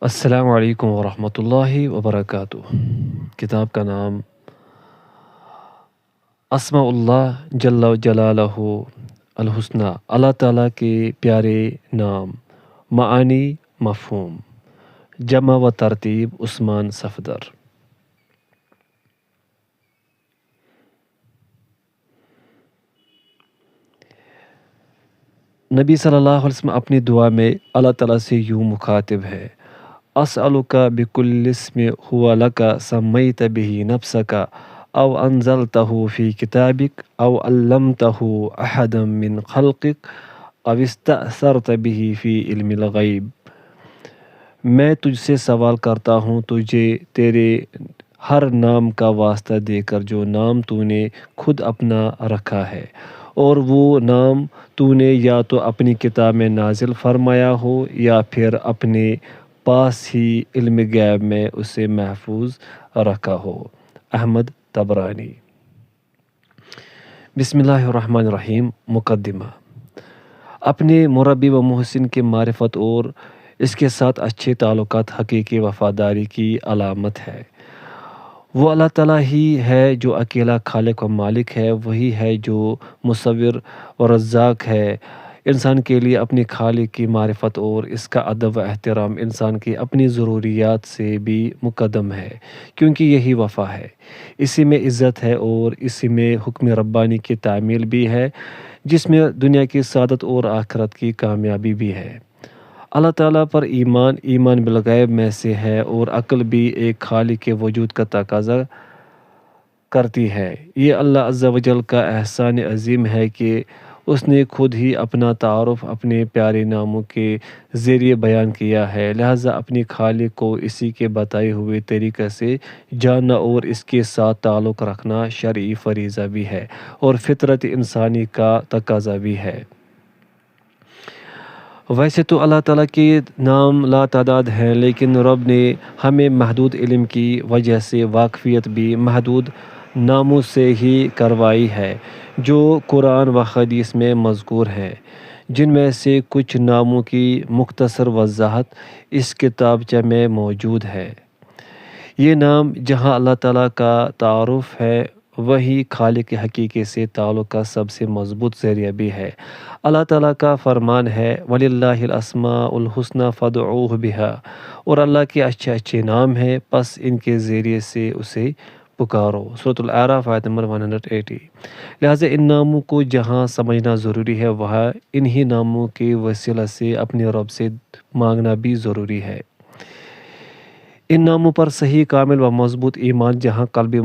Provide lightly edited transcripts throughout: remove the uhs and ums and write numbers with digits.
السلام علیکم ورحمۃ اللہ وبرکاتہ۔ کتاب کا نام اسماء اللہ جل جلالہ الحسنی، اللہ تعالیٰ کے پیارے نام، معانی مفہوم، جمع و ترتیب عثمان صفدر۔ نبی صلی اللہ علیہ وسلم اپنی دعا میں اللہ تعالیٰ سے یوں مخاطب ہے: اسألک بکل اسم هو لک سمیت به نفسک او انزلتہ فی کتابک او علمتہ احدا من خلقک او استأثرت به فی علم الغیب۔ میں تجھ سے سوال کرتا ہوں تجھے تیرے ہر نام کا واسطہ دے کر جو نام تو نے خود اپنا رکھا ہے، اور وہ نام تو نے یا تو اپنی کتاب میں نازل فرمایا ہو یا پھر اپنے پاس ہی علم غیب میں اسے محفوظ رکھا ہو۔ احمد طبرانی۔ بسم اللہ الرحمن الرحیم۔ مقدمہ۔ اپنے مربی و محسن کی معرفت اور اس کے ساتھ اچھے تعلقات حقیقی وفاداری کی علامت ہے۔ وہ اللہ تعالیٰ ہی ہے جو اکیلا خالق و مالک ہے، وہی ہے جو مصور و رزاق ہے۔ انسان کے لیے اپنی خالق کی معرفت اور اس کا ادب و احترام انسان کی اپنی ضروریات سے بھی مقدم ہے، کیونکہ یہی وفا ہے، اسی میں عزت ہے اور اسی میں حکم ربانی کی تعمیل بھی ہے، جس میں دنیا کی سعادت اور آخرت کی کامیابی بھی ہے۔ اللہ تعالیٰ پر ایمان بالغیب میں سے ہے، اور عقل بھی ایک خالق کے وجود کا تقاضا کرتی ہے۔ یہ اللہ عز و جل کا احسان عظیم ہے کہ اس نے خود ہی اپنا تعارف اپنے پیارے ناموں کے ذریعے بیان کیا ہے، لہٰذا اپنی خالق کو اسی کے بتائے ہوئے طریقے سے جاننا اور اس کے ساتھ تعلق رکھنا شرعی فریضہ بھی ہے اور فطرت انسانی کا تقاضا بھی ہے۔ ویسے تو اللہ تعالیٰ کے نام لا تعداد ہیں، لیکن رب نے ہمیں محدود علم کی وجہ سے واقفیت بھی محدود ناموں سے ہی کروائی ہے، جو قرآن و حدیث میں مذکور ہیں، جن میں سے کچھ ناموں کی مختصر وضاحت اس کتابچہ میں موجود ہے۔ یہ نام جہاں اللہ تعالیٰ کا تعارف ہے، وہی خالق حقیقی سے تعلق کا سب سے مضبوط ذریعہ بھی ہے۔ اللہ تعالیٰ کا فرمان ہے: وَلِلَّهِ الْأَسْمَاءُ الْحُسْنَىٰ فَادْعُوهُ بِهَا، اور اللہ کے اچھے اچھے نام ہیں، پس ان کے ذریعے سے اسے پکارو۔ سورۃ الاعراف آیت نمبر 180۔ لہٰذا ان ناموں کو جہاں سمجھنا ضروری ہے، وہاں انہی ناموں کے وسیلہ سے اپنے رب سے مانگنا بھی ضروری ہے۔ ان ناموں پر صحیح، کامل و مضبوط ایمان جہاں قلب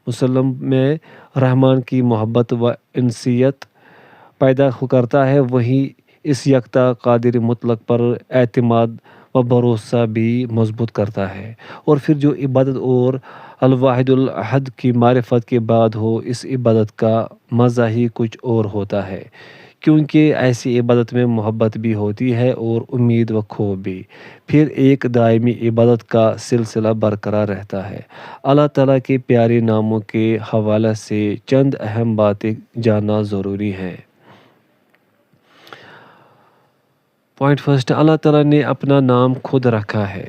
مسلم میں رحمان کی محبت و انسیت پیدا کرتا ہے، وہیں اس یکتا قادر مطلق پر اعتماد و بھروسہ بھی مضبوط کرتا ہے۔ اور پھر جو عبادت اور الواحد الاحد کی معرفت کے بعد ہو، اس عبادت کا مزہ ہی کچھ اور ہوتا ہے، کیونکہ ایسی عبادت میں محبت بھی ہوتی ہے اور امید و خوف بھی، پھر ایک دائمی عبادت کا سلسلہ برقرار رہتا ہے۔ اللہ تعالیٰ کے پیارے ناموں کے حوالے سے چند اہم باتیں جاننا ضروری ہیں۔ پوائنٹ فرسٹ، اللہ تعالیٰ نے اپنا نام خود رکھا ہے۔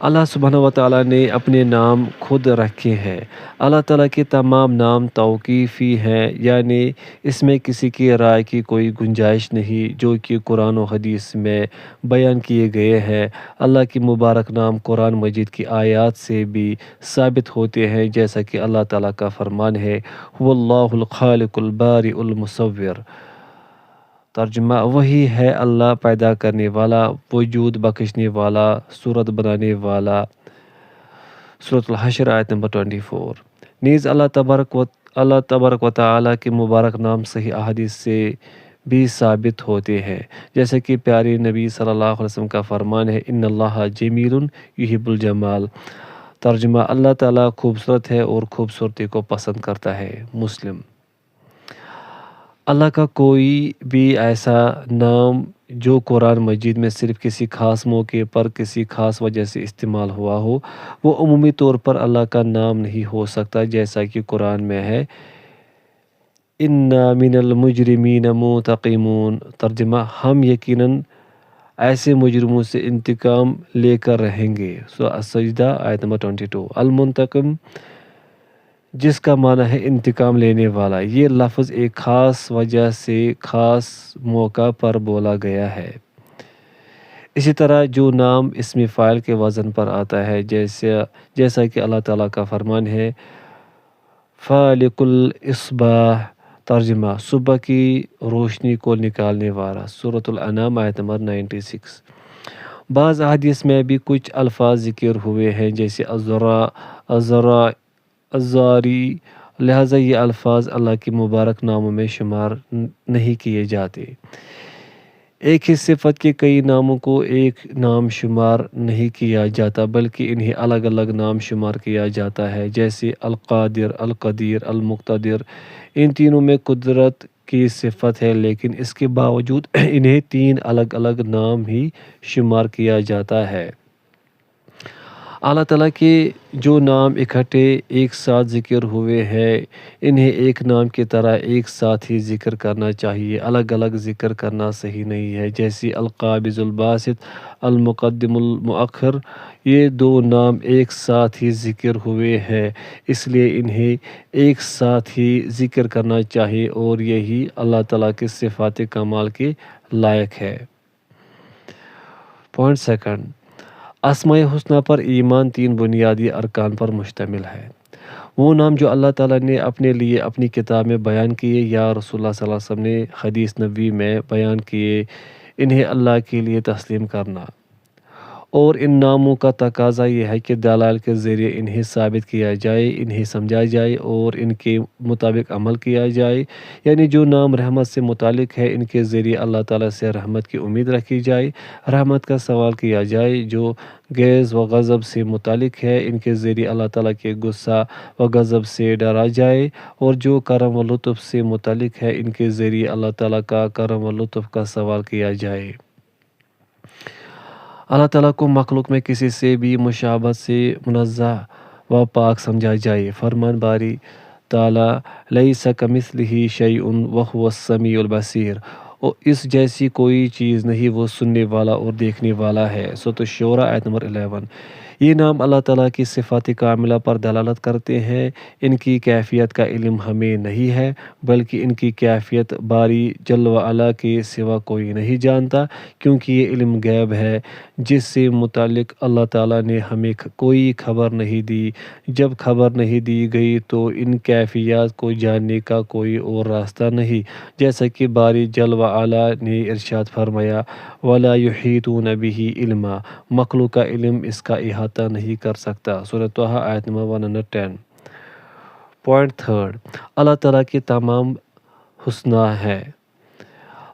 اللہ سبحانہ و تعالیٰ نے اپنے نام خود رکھے ہیں۔ اللہ تعالیٰ کے تمام نام توقیفی ہیں، یعنی اس میں کسی کی رائے کی کوئی گنجائش نہیں، جو کہ قرآن و حدیث میں بیان کیے گئے ہیں۔ اللہ کے مبارک نام قرآن مجید کی آیات سے بھی ثابت ہوتے ہیں، جیسا کہ اللہ تعالیٰ کا فرمان ہے: هو اللہ الخالق البارئ المصور۔ ترجمہ: وہی ہے اللہ پیدا کرنے والا، وجود بخشنے والا، صورت بنانے والا۔ سورۃ الحشر آیت نمبر 24۔ نیز اللہ تبارک و تعالیٰ کے مبارک نام صحیح احادیث سے بھی ثابت ہوتے ہیں، جیسے کہ پیارے نبی صلی اللہ علیہ وسلم کا فرمان ہے: ان اللہ جمیل یحب الجمال۔ ترجمہ: اللہ تعالیٰ خوبصورت ہے اور خوبصورتی کو پسند کرتا ہے۔ مسلم۔ اللہ کا کوئی بھی ایسا نام جو قرآن مجید میں صرف کسی خاص موقع پر کسی خاص وجہ سے استعمال ہوا ہو، وہ عمومی طور پر اللہ کا نام نہیں ہو سکتا، جیسا کہ قرآن میں ہے: اِنَّا مِنَ الْمُجْرِمِينَ مُنْتَقِمُونَ۔ ترجمہ: ہم یقیناً ایسے مجرموں سے انتقام لے کر رہیں گے۔ السجدہ آیت نمبر 22۔ المنتقم، جس کا معنی ہے انتقام لینے والا، یہ لفظ ایک خاص وجہ سے خاص موقع پر بولا گیا ہے۔ اسی طرح جو نام اسم فاعل کے وزن پر آتا ہے، جیسا کہ اللہ تعالیٰ کا فرمان ہے فالق الاصباح، ترجمہ صبح کی روشنی کو نکالنے والا، سورۃ الانعام آیت نمبر 96۔ بعض احادیث میں بھی کچھ الفاظ ذکر ہوئے ہیں جیسے الزاری، لہٰذا یہ الفاظ اللہ کے مبارک ناموں میں شمار نہیں کیے جاتے۔ ایک ہی صفت کے کئی ناموں کو ایک نام شمار نہیں کیا جاتا بلکہ انہیں الگ الگ نام شمار کیا جاتا ہے، جیسے القادر، القدیر، المقتدر۔ ان تینوں میں قدرت کی صفت ہے، لیکن اس کے باوجود انہیں تین الگ الگ نام ہی شمار کیا جاتا ہے۔ اللہ تعالیٰ کے جو نام اکٹھے ایک ساتھ ذکر ہوئے ہیں، انہیں ایک نام کی طرح ایک ساتھ ہی ذکر کرنا چاہیے، الگ الگ ذکر کرنا صحیح نہیں ہے۔ جیسے القابض، الباسط، المقدم، المؤخر، یہ دو نام ایک ساتھ ہی ذکر ہوئے ہیں، اس لیے انہیں ایک ساتھ ہی ذکر کرنا چاہیے، اور یہی اللہ تعالیٰ کے صفات کمال کے لائق ہے۔ پوائنٹ سیکنڈ، اسماء الحسنہ پر ایمان تین بنیادی ارکان پر مشتمل ہے۔ وہ نام جو اللہ تعالیٰ نے اپنے لیے اپنی کتاب میں بیان کیے یا رسول اللہ صلی اللہ علیہ وسلم نے حدیث نبوی میں بیان کیے، انہیں اللہ کے لیے تسلیم کرنا، اور ان ناموں کا تقاضا یہ ہے کہ دلائل کے ذریعے انہیں ثابت کیا جائے، انہیں سمجھا جائے اور ان کے مطابق عمل کیا جائے۔ یعنی جو نام رحمت سے متعلق ہے، ان کے ذریعے اللہ تعالیٰ سے رحمت کی امید رکھی جائے، رحمت کا سوال کیا جائے۔ جو غیظ و غضب سے متعلق ہے، ان کے ذریعے اللہ تعالیٰ کے غصہ و غضب سے ڈرا جائے، اور جو کرم و لطف سے متعلق ہے، ان کے ذریعے اللہ تعالیٰ کا کرم و لطف کا سوال کیا جائے۔ اللہ تعالیٰ کو مخلوق میں کسی سے بھی مشابہت سے منزہ و پاک سمجھا جائے۔ فرمان باری تعالیٰ لیس کمثلہ شیء وہو السمیع البصیر، اور اس جیسی کوئی چیز نہیں، وہ سننے والا اور دیکھنے والا ہے۔ سورۃ الشورى آیت نمبر 11۔ یہ نام اللہ تعالیٰ کی صفات کاملہ پر دلالت کرتے ہیں۔ ان کی کیفیت کا علم ہمیں نہیں ہے، بلکہ ان کی کیفیت باری جل وعلا کے سوا کوئی نہیں جانتا، کیونکہ یہ علم غیب ہے جس سے متعلق اللہ تعالیٰ نے ہمیں کوئی خبر نہیں دی۔ جب خبر نہیں دی گئی تو ان کیفیات کو جاننے کا کوئی اور راستہ نہیں، جیسا کہ باری جل وعلا نے ارشاد فرمایا وَلَا يُحِيطُونَ بِهِ عِلْمًا، مخلوق کا علم اس کا احاطہ نہیں کر سکتا۔ سورۃ طٰہٰ آیت نمبر 110۔ پوائنٹ تھرڈ، اللہ تعالیٰ کے تمام حسنہ ہے۔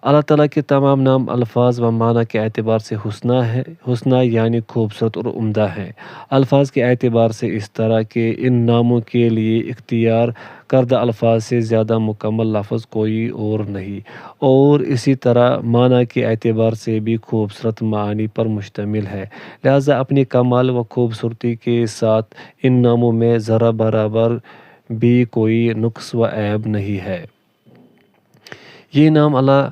اللہ تعالیٰ کے تمام نام الفاظ و معنی کے اعتبار سے حسنہ یعنی خوبصورت اور عمدہ ہیں۔ الفاظ کے اعتبار سے اس طرح کہ ان ناموں کے لیے اختیار کردہ الفاظ سے زیادہ مکمل لفظ کوئی اور نہیں، اور اسی طرح معنی کے اعتبار سے بھی خوبصورت معانی پر مشتمل ہے، لہٰذا اپنی کمال و خوبصورتی کے ساتھ ان ناموں میں ذرہ برابر بھی کوئی نقص و عیب نہیں ہے۔ یہ نام اللہ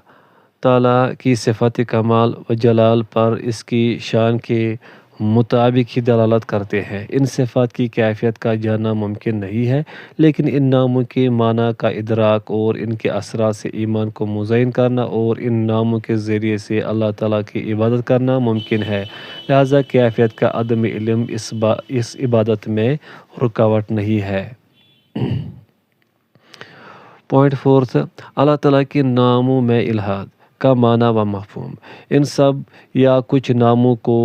تعالیٰ کی صفات کمال و جلال پر اس کی شان کے مطابق ہی دلالت کرتے ہیں۔ ان صفات کی کیفیت کا جاننا ممکن نہیں ہے، لیکن ان ناموں کے معنی کا ادراک اور ان کے اثرات سے ایمان کو مزین کرنا اور ان ناموں کے ذریعے سے اللہ تعالیٰ کی عبادت کرنا ممکن ہے، لہٰذا کیفیت کا عدم علم اس عبادت میں رکاوٹ نہیں ہے۔ پوائنٹ فورتھ، اللہ تعالیٰ کے ناموں میں الحاد کا معنی و مفہوم۔ ان سب یا کچھ ناموں کو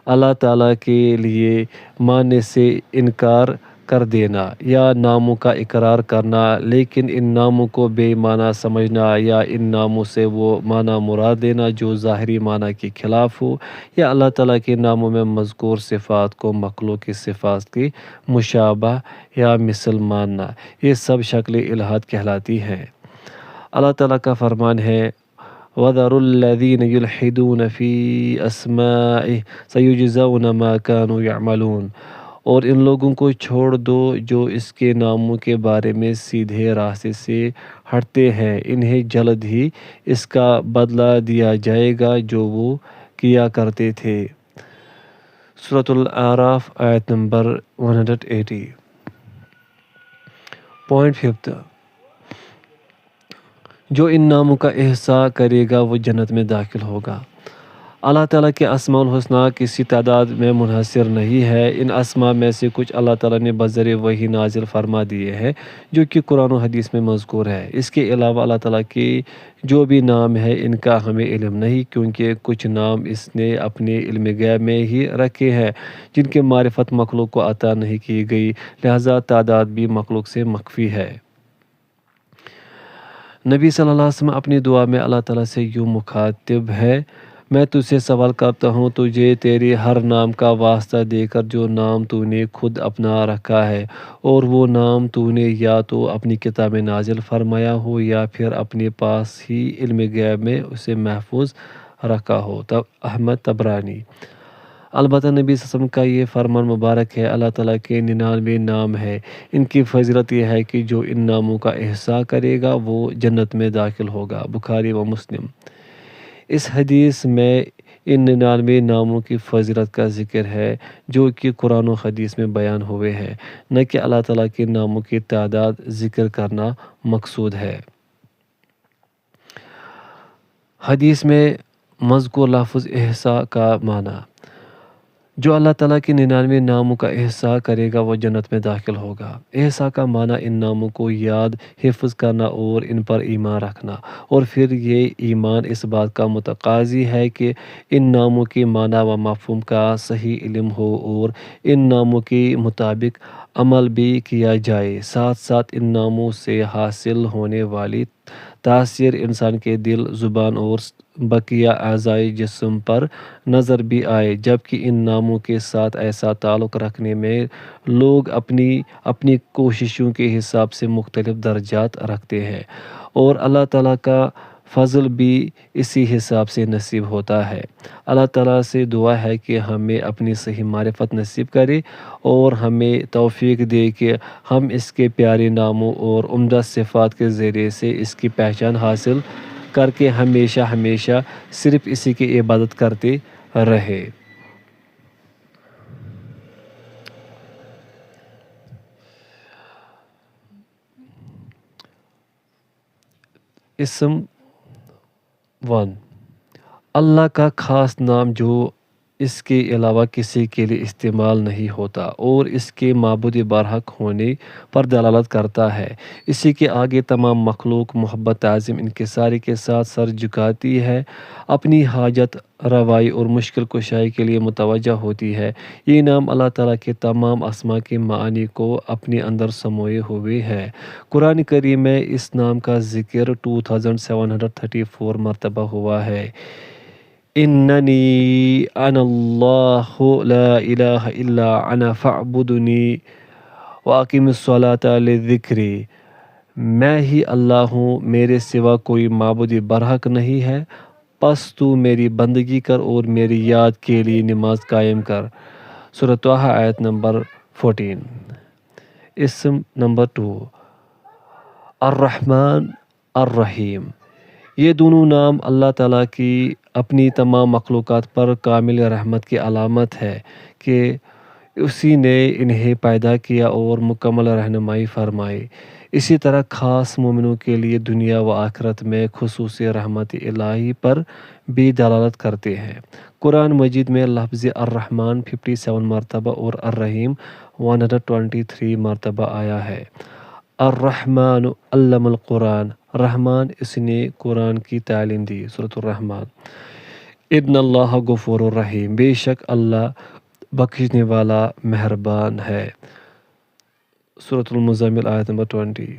اللہ تعالیٰ کے لیے ماننے سے انکار کر دینا یا ناموں کا اقرار کرنا، لیکن ان ناموں کو بے معنی سمجھنا یا ان ناموں سے وہ معنی مراد لینا جو ظاہری معنی کے خلاف ہو، یا اللہ تعالیٰ کے ناموں میں مذکور صفات کو مخلوق کی صفات کی مشابہ یا مثل ماننا، یہ سب شکل الحاد کہلاتی ہیں۔ اللہ تعالیٰ کا فرمان ہے وَذَرُوا الَّذِينَ يُلْحِدُونَ فِي أَسْمَائِهِ سَيُجْزَوْنَ مَا كَانُوا يَعْمَلُونَ، اور ان لوگوں کو چھوڑ دو جو اس کے ناموں کے بارے میں سیدھے راستے سے ہٹتے ہیں، انہیں جلد ہی اس کا بدلہ دیا جائے گا جو وہ کیا کرتے تھے۔ سورۃ الاعراف آیت نمبر 180۔ پوائنٹ 5، جو ان ناموں کا احصاء کرے گا وہ جنت میں داخل ہوگا۔ اللہ تعالیٰ کے اسماء الحسنہ کسی تعداد میں منحصر نہیں ہے۔ ان اسماء میں سے کچھ اللہ تعالیٰ نے بذریعہ وحی نازل فرما دیے ہیں جو کہ قرآن و حدیث میں مذکور ہے۔ اس کے علاوہ اللہ تعالیٰ کے جو بھی نام ہیں ان کا ہمیں علم نہیں، کیونکہ کچھ نام اس نے اپنے علم غیب میں ہی رکھے ہیں جن کی معرفت مخلوق کو عطا نہیں کی گئی، لہذا تعداد بھی مخلوق سے مخفی ہے۔ نبی صلی اللہ علیہ وسلم اپنی دعا میں اللہ تعالیٰ سے یوں مخاطب ہے: میں تجھ سے سوال کرتا ہوں تجھے تیرے ہر نام کا واسطہ دے کر جو نام تو نے خود اپنا رکھا ہے، اور وہ نام تو نے یا تو اپنی کتاب میں نازل فرمایا ہو یا پھر اپنے پاس ہی علم غیب میں اسے محفوظ رکھا ہو۔ احمد طبرانی۔ البتہ نبی صلی اللہ علیہ وسلم کا یہ فرمان مبارک ہے: اللہ تعالیٰ کے 99 نام ہیں، ان کی فضیلت یہ ہے کہ جو ان ناموں کا احصاء کرے گا وہ جنت میں داخل ہوگا۔ بخاری و مسلم۔ اس حدیث میں ان 99 ناموں کی فضیلت کا ذکر ہے جو کہ قرآن و حدیث میں بیان ہوئے ہیں، نہ کہ اللہ تعالیٰ کے ناموں کی تعداد ذکر کرنا مقصود ہے۔ حدیث میں مذکور لفظ احصاء کا معنی: جو اللہ تعالیٰ کے 99 ناموں کا احصاء کرے گا وہ جنت میں داخل ہوگا۔ احصاء کا معنی ان ناموں کو یاد، حفظ کرنا اور ان پر ایمان رکھنا، اور پھر یہ ایمان اس بات کا متقاضی ہے کہ ان ناموں کے معنی و مفہوم کا صحیح علم ہو اور ان ناموں کے مطابق عمل بھی کیا جائے۔ ساتھ ساتھ ان ناموں سے حاصل ہونے والی تاثیر انسان کے دل، زبان اور بقیہ اعضائے جسم پر نظر بھی آئے، جبکہ ان ناموں کے ساتھ ایسا تعلق رکھنے میں لوگ اپنی کوششوں کے حساب سے مختلف درجات رکھتے ہیں، اور اللہ تعالیٰ کا فضل بھی اسی حساب سے نصیب ہوتا ہے۔ اللہ تعالیٰ سے دعا ہے کہ ہمیں اپنی صحیح معرفت نصیب کرے اور ہمیں توفیق دے کہ ہم اس کے پیارے ناموں اور عمدہ صفات کے ذریعے سے اس کی پہچان حاصل کر کے ہمیشہ ہمیشہ صرف اسی کی عبادت کرتے رہے۔ اسم 1، اللہ کا خاص نام جو اس کے علاوہ کسی کے لیے استعمال نہیں ہوتا اور اس کے معبود برحق ہونے پر دلالت کرتا ہے۔ اسی کے آگے تمام مخلوق محبت، تعظیم، انکساری کے ساتھ سر جھکاتی ہے، اپنی حاجت روائی اور مشکل کشائی کے لیے متوجہ ہوتی ہے۔ یہ نام اللہ تعالیٰ کے تمام اسماء کے معانی کو اپنے اندر سموئے ہوئے ہے۔ قرآن کریم میں اس نام کا ذکر 2734 مرتبہ ہوا ہے۔ اننی انا اللہ لا الہ الا انا فاعبدنی واقم الصلاۃ لذکری، میں ہی اللہ ہوں، میرے سوا کوئی معبود برحق نہیں ہے، پس تو میری بندگی کر اور میری یاد کے لیے نماز قائم کر۔ سورۃ طٰہٰ آیت نمبر 14۔ اسم نمبر 2، الرحمن الرحیم۔ یہ دونوں نام اللہ تعالیٰ کی اپنی تمام مخلوقات پر کامل رحمت کی علامت ہے کہ اسی نے انہیں پیدا کیا اور مکمل رہنمائی فرمائی۔ اسی طرح خاص مومنوں کے لیے دنیا و آخرت میں خصوصی رحمت الہی پر بھی دلالت کرتے ہیں۔ قرآن مجید میں لفظ الرحمن 57 مرتبہ اور الرحیم 123 مرتبہ آیا ہے۔ الرحمن علم القرآن، رحمان اس نے قرآن کی تعلیم دی۔ سورۃ الرحمن۔ ان اللہ غفور الرحیم، بے شک اللہ بخشنے والا مہربان ہے۔ سورۃ المزمل آیت نمبر 20۔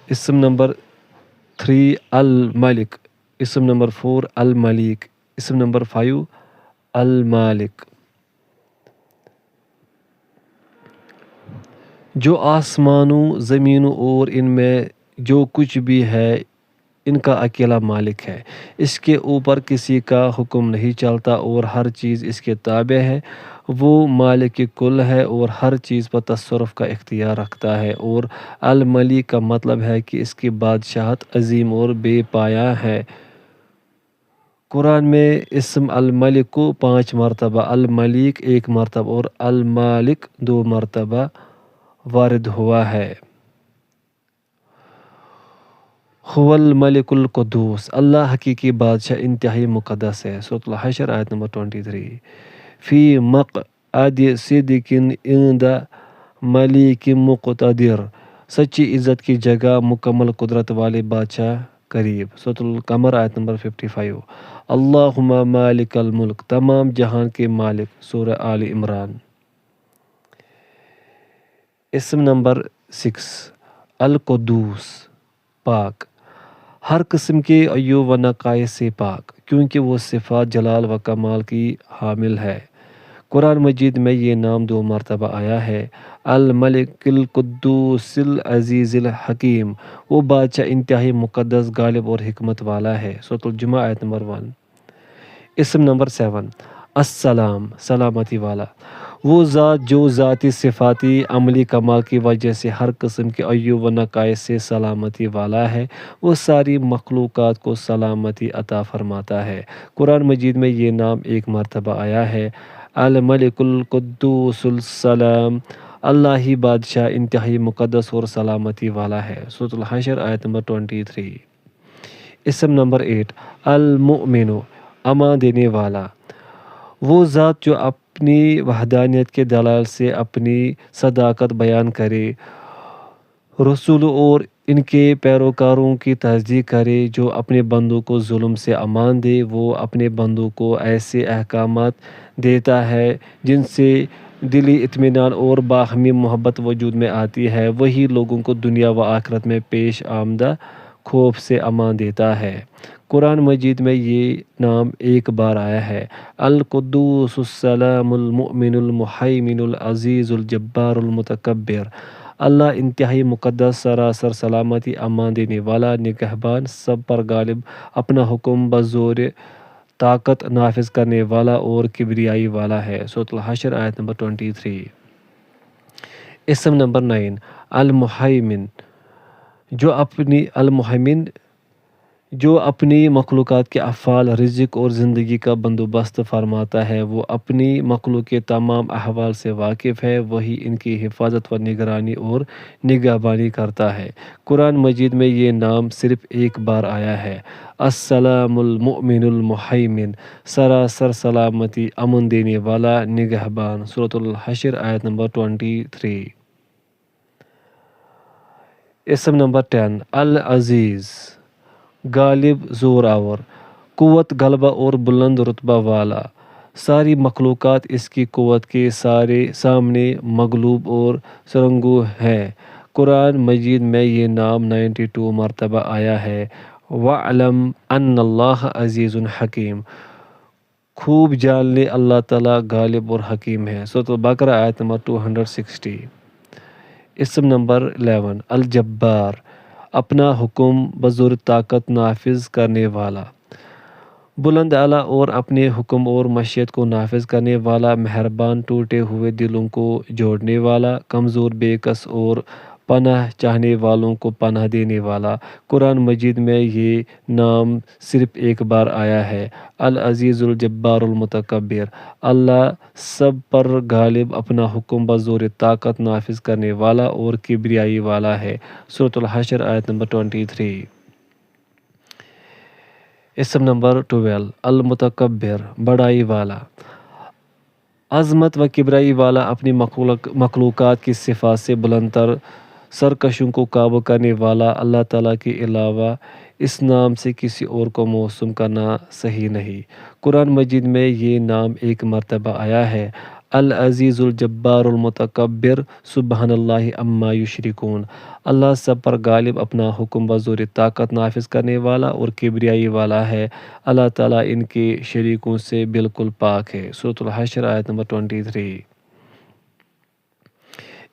اسم نمبر 3، الملک۔ اسم نمبر 4، الملیک۔ اسم نمبر 5، المالک۔ جو آسمانوں، زمینوں اور ان میں جو کچھ بھی ہے ان کا اکیلا مالک ہے، اس کے اوپر کسی کا حکم نہیں چلتا اور ہر چیز اس کے تابع ہے۔ وہ مالک کل ہے اور ہر چیز پر تصرف کا اختیار رکھتا ہے، اور الملک کا مطلب ہے کہ اس کی بادشاہت عظیم اور بے پایہ ہے۔ قرآن میں اسم الملک کو 5 مرتبہ، الملیک 1 مرتبہ اور المالک 2 مرتبہ وارد ہوا ہے۔ هو الملک القدوس، اللہ حقیقی بادشاہ انتہائی مقدس ہے۔ سورۃ الحشر آیت نمبر 23۔ فی مقعد صدق عند ملیک مقتدر، سچی عزت کی جگہ مکمل قدرت والے بادشاہ قریب۔ سورۃ القمر آیت نمبر 55۔ اللہم مالک الملک، تمام جہان کے مالک۔ سورہ آل عمران۔ اسم نمبر 6، القدوس، پاک، ہر قسم کے عیوب و نقائص سے پاک، کیونکہ وہ صفات جلال و کمال کی حامل ہے۔ قرآن مجید میں یہ نام 2 مرتبہ آیا ہے۔ الملک القدوس العزیز الحکیم، وہ بادشاہ انتہائی مقدس، غالب اور حکمت والا ہے۔ سورۃ الجمعہ آیت نمبر 1۔ اسم نمبر 7، السلام، سلامتی والا، وہ ذات جو ذاتی صفاتی عملی کمال کی وجہ سے ہر قسم کے عیوب و نقائص سے سلامتی والا ہے، وہ ساری مخلوقات کو سلامتی عطا فرماتا ہے۔ قرآن مجید میں یہ نام 1 مرتبہ آیا ہے۔ الملک القدوس السلام، اللہ ہی بادشاہ انتہائی مقدس اور سلامتی والا ہے۔ سورۃ الحشر آیت نمبر 23۔ اسم نمبر 8، المؤمن، امان دینے والا، وہ ذات جو اپنی وحدانیت کے دلائل سے اپنی صداقت بیان کرے، رسولوں اور ان کے پیروکاروں کی تصدیق کرے، جو اپنے بندوں کو ظلم سے امان دے۔ وہ اپنے بندوں کو ایسے احکامات دیتا ہے جن سے دلی اطمینان اور باہمی محبت وجود میں آتی ہے۔ وہی لوگوں کو دنیا و آخرت میں پیش آمدہ خوف سے امان دیتا ہے۔ قرآن مجید میں یہ نام 1 بار آیا ہے۔ القدوس السلام المؤمن المہیمن العزیز الجبار المتکبر، اللہ انتہائی مقدس، سراسر سلامتی، امان دینے والا، نگہبان، سب پر غالب، اپنا حکم بزور طاقت نافذ کرنے والا اور کبریائی والا ہے۔ سورۃ الحشر آیت نمبر 23۔ اسم نمبر 9، المہیمن، جو اپنی مخلوقات کے افعال، رزق اور زندگی کا بندوبست فرماتا ہے۔ وہ اپنی مخلوق کے تمام احوال سے واقف ہے، وہی ان کی حفاظت و نگرانی اور نگہبانی کرتا ہے۔ قرآن مجید میں یہ نام صرف 1 بار آیا ہے۔ السلام المؤمن المہیمن، سراسر سلامتی، امن دینے والا، نگہبان۔ سورۃ الحشر آیت نمبر 23۔ اسم نمبر 10، العزیز، غالب، زور آور، قوت، غلبہ اور بلند رتبہ والا، ساری مخلوقات اس کی قوت کے سامنے مغلوب اور سرنگوں ہے۔ قرآن مجید میں یہ نام 92 مرتبہ آیا ہے۔ وَاعْلَمْ أَنَّ اللَّهَ عَزِيزٌ حَكِيمٌ، خوب جان لے اللہ تعالیٰ غالب اور حکیم ہے۔ سورۃ البقرہ آیت نمبر 260۔ اسم نمبر 11، الجبار، اپنا حکم بزور طاقت نافذ کرنے والا، بلند اعلیٰ اور اپنے حکم اور مشیت کو نافذ کرنے والا، مہربان، ٹوٹے ہوئے دلوں کو جوڑنے والا، کمزور، بے کس اور پناہ چاہنے والوں کو پناہ دینے والا۔ قرآن مجید میں یہ نام صرف 1 بار آیا ہے۔ العزیز الجبار المتکبر، اللہ سب پر غالب، اپنا حکم بزور طاقت نافذ کرنے والا اور کبریائی والا ہے۔ سورۃ الحشر آیت نمبر 23۔ اسم نمبر 12، المتکبر، بڑائی والا، عظمت و کبریائی والا، اپنی مخلوقات کی صفات سے بلند تر، سرکشوں کو قابو کرنے والا۔ اللہ تعالیٰ کے علاوہ اس نام سے کسی اور کو موسوم کرنا صحیح نہیں۔ قرآن مجید میں یہ نام 1 مرتبہ آیا ہے۔ العزیز الجبار المتکبر، سبحان اللہ عما یشرکون، اللہ سب پر غالب، اپنا حکم بزور طاقت نافذ کرنے والا اور کبریائی والا ہے۔ اللہ تعالیٰ ان کے شریکوں سے بالکل پاک ہے۔ سورۃ الحشر آیت نمبر 23۔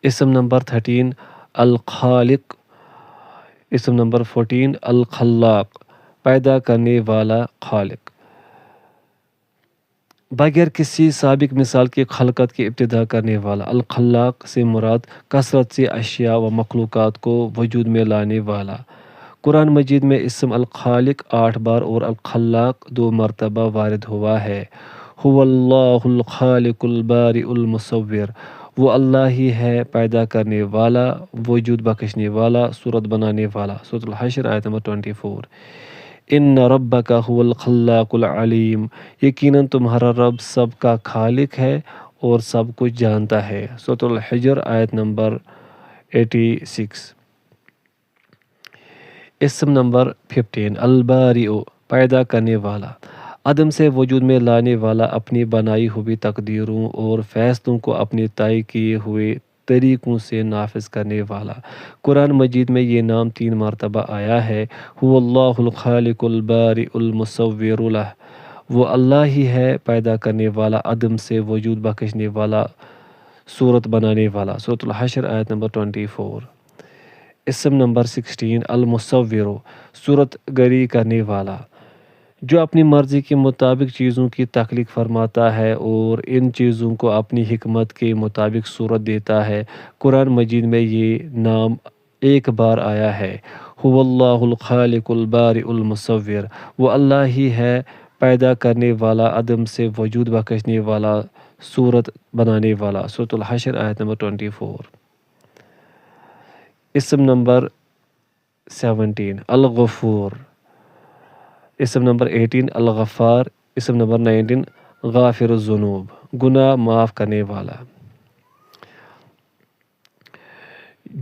اسم نمبر 13، الخالق، اسم نمبر 14، الخلاق، پیدا کرنے والا، خالق، بغیر کسی سابق مثال کے خلقت کی ابتدا کرنے والا۔ الخلاق سے مراد کثرت سے اشیاء و مخلوقات کو وجود میں لانے والا۔ قرآن مجید میں اسم الخالق 8 بار اور الخلاق 2 مرتبہ وارد ہوا ہے۔ هو اللہ الخالق البارئ المصور، وہ اللہ ہی ہے پیدا کرنے والا، وجود بخشنے والا، صورت بنانے والا۔ سورۃ الحشر آیت نمبر 24۔ ان ربک هو الخلاق العلیم، یقیناً تمہارا رب سب کا خالق ہے اور سب کچھ جانتا ہے۔ سورۃ الحجر آیت نمبر 86۔ اسم نمبر 15 البارئ، پیدا کرنے والا، عدم سے وجود میں لانے والا، اپنی بنائی ہوئی تقدیروں اور فیصلوں کو اپنے طے کیے ہوئے طریقوں سے نافذ کرنے والا۔ قرآن مجید میں یہ نام 3 مرتبہ آیا ہے۔ هو اللہ الخالق البارئ المصور لہ، وہ اللہ ہی ہے پیدا کرنے والا، عدم سے وجود بخشنے والا، صورت بنانے والا۔ سورۃ الحشر آیت نمبر 24۔ اسم نمبر 16 المصور، صورت گری کرنے والا، جو اپنی مرضی کے مطابق چیزوں کی تخلیق فرماتا ہے اور ان چیزوں کو اپنی حکمت کے مطابق صورت دیتا ہے۔ قرآن مجید میں یہ نام 1 بار آیا ہے۔ هو اللہ الخالق البارئ المصور، وہ اللہ ہی ہے پیدا کرنے والا، عدم سے وجود بخشنے والا، صورت بنانے والا۔ سورۃ الحشر آیت نمبر 24۔ اسم نمبر 17 الغفور، اسم نمبر 18 الغفار، اسم نمبر 19 غافر الذنوب، گناہ معاف کرنے والا،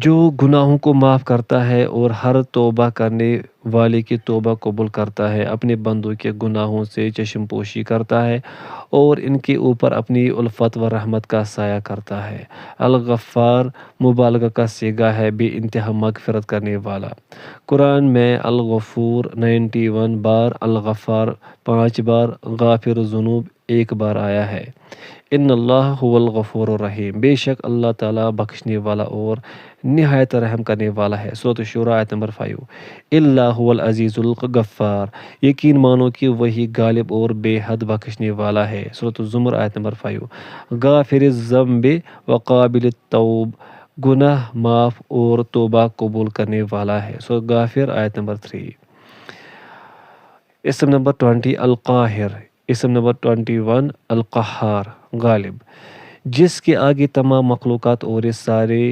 جو گناہوں کو معاف کرتا ہے اور ہر توبہ کرنے والے کی توبہ قبول کرتا ہے، اپنے بندوں کے گناہوں سے چشم پوشی کرتا ہے اور ان کے اوپر اپنی الفت و رحمت کا سایہ کرتا ہے۔ الغفار مبالغہ کا صیغہ ہے، بے انتہا مغفرت کرنے والا۔ قرآن میں الغفور 91 بار، الغفار 5 بار، غافر الذنوب 1 بار آیا ہے۔ ان اللہ هو الغفور الرحیم، بے شک اللہ تعالیٰ بخشنے والا اور نہایت رحم کرنے والا ہے۔ سورۃ الشورى آیت نمبر 5۔ اللہ هو العزیز الغفار، یقین مانو کہ وہی غالب اور بے حد بخشنے والا ہے۔ سورۃ الزمر آیت نمبر 5۔ غافر الذنب وقابل التوب، گناہ معاف اور توبہ قبول کرنے والا ہے۔ سورۃ غافر آیت نمبر 3۔ اسم نمبر 20 القاہر، اسم نمبر 21 القہار، غالب، جس کے آگے تمام مخلوقات اور یہ سارے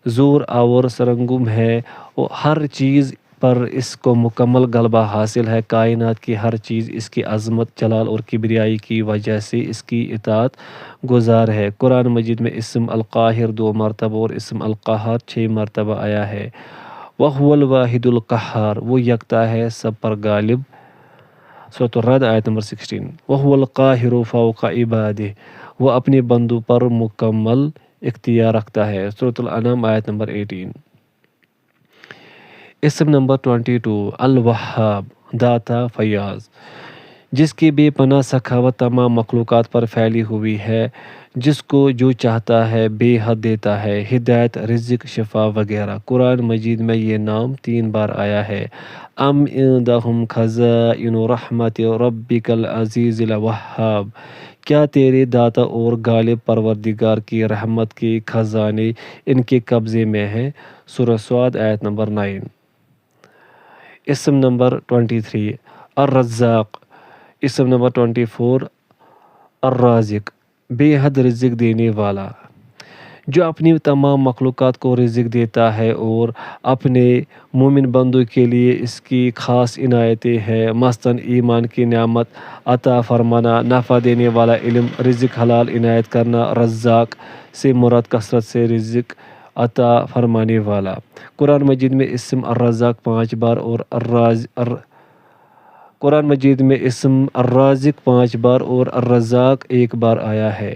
زور آور سرنگم ہے، اور ہر چیز پر اس کو مکمل غلبہ حاصل ہے۔ کائنات کی ہر چیز اس کی عظمت، جلال اور کبریائی کی وجہ سے اس کی اطاعت گزار ہے۔ قرآن مجید میں اسم القاہر 2 مرتبہ اور اسم القہار 6 مرتبہ آیا ہے۔ وَهُوَ الْوَاحِدُ الْقَهَّارُ، وہ یکتا ہے سب پر غالب۔ سورۃ الرعد آیت نمبر 16۔ وَهُوَ الْقَاهِرُ فَوْقَ عِبَادِهِ، وہ اپنے بندوں پر مکمل اختیار رکھتا ہے۔ سورۃ الانعام آیت نمبر 18۔ اسم نمبر 22 الوہاب، داتا فیاض، جس کی بے پناہ سخاوت تمام مخلوقات پر پھیلی ہوئی ہے، جس کو جو چاہتا ہے بے حد دیتا ہے، ہدایت، رزق، شفا وغیرہ۔ قرآن مجید میں یہ نام 3 بار آیا ہے۔ ام عندہم خزائن رحمت ربک العزیز الوہاب، کیا تیرے داتا اور غالب پروردگار کی رحمت کے خزانے ان کے قبضے میں ہیں؟ سورہ صاد آیت نمبر 9۔ اسم نمبر 23 الرزاق، اسم نمبر 24 الرازق، بے حد رزق دینے والا، جو اپنی تمام مخلوقات کو رزق دیتا ہے اور اپنے مومن بندوں کے لیے اس کی خاص عنایتیں ہیں، مثلاً ایمان کی نعمت عطا فرمانا، نفع دینے والا علم، رزق حلال عنایت کرنا۔ رزاق سے مراد کثرت سے رزق عطا فرمانے والا۔ قرآن مجید میں اسم الرزاق 5 بار اور قرآن مجید میں اسم الرازق 5 بار اور الرزاق 1 بار آیا ہے۔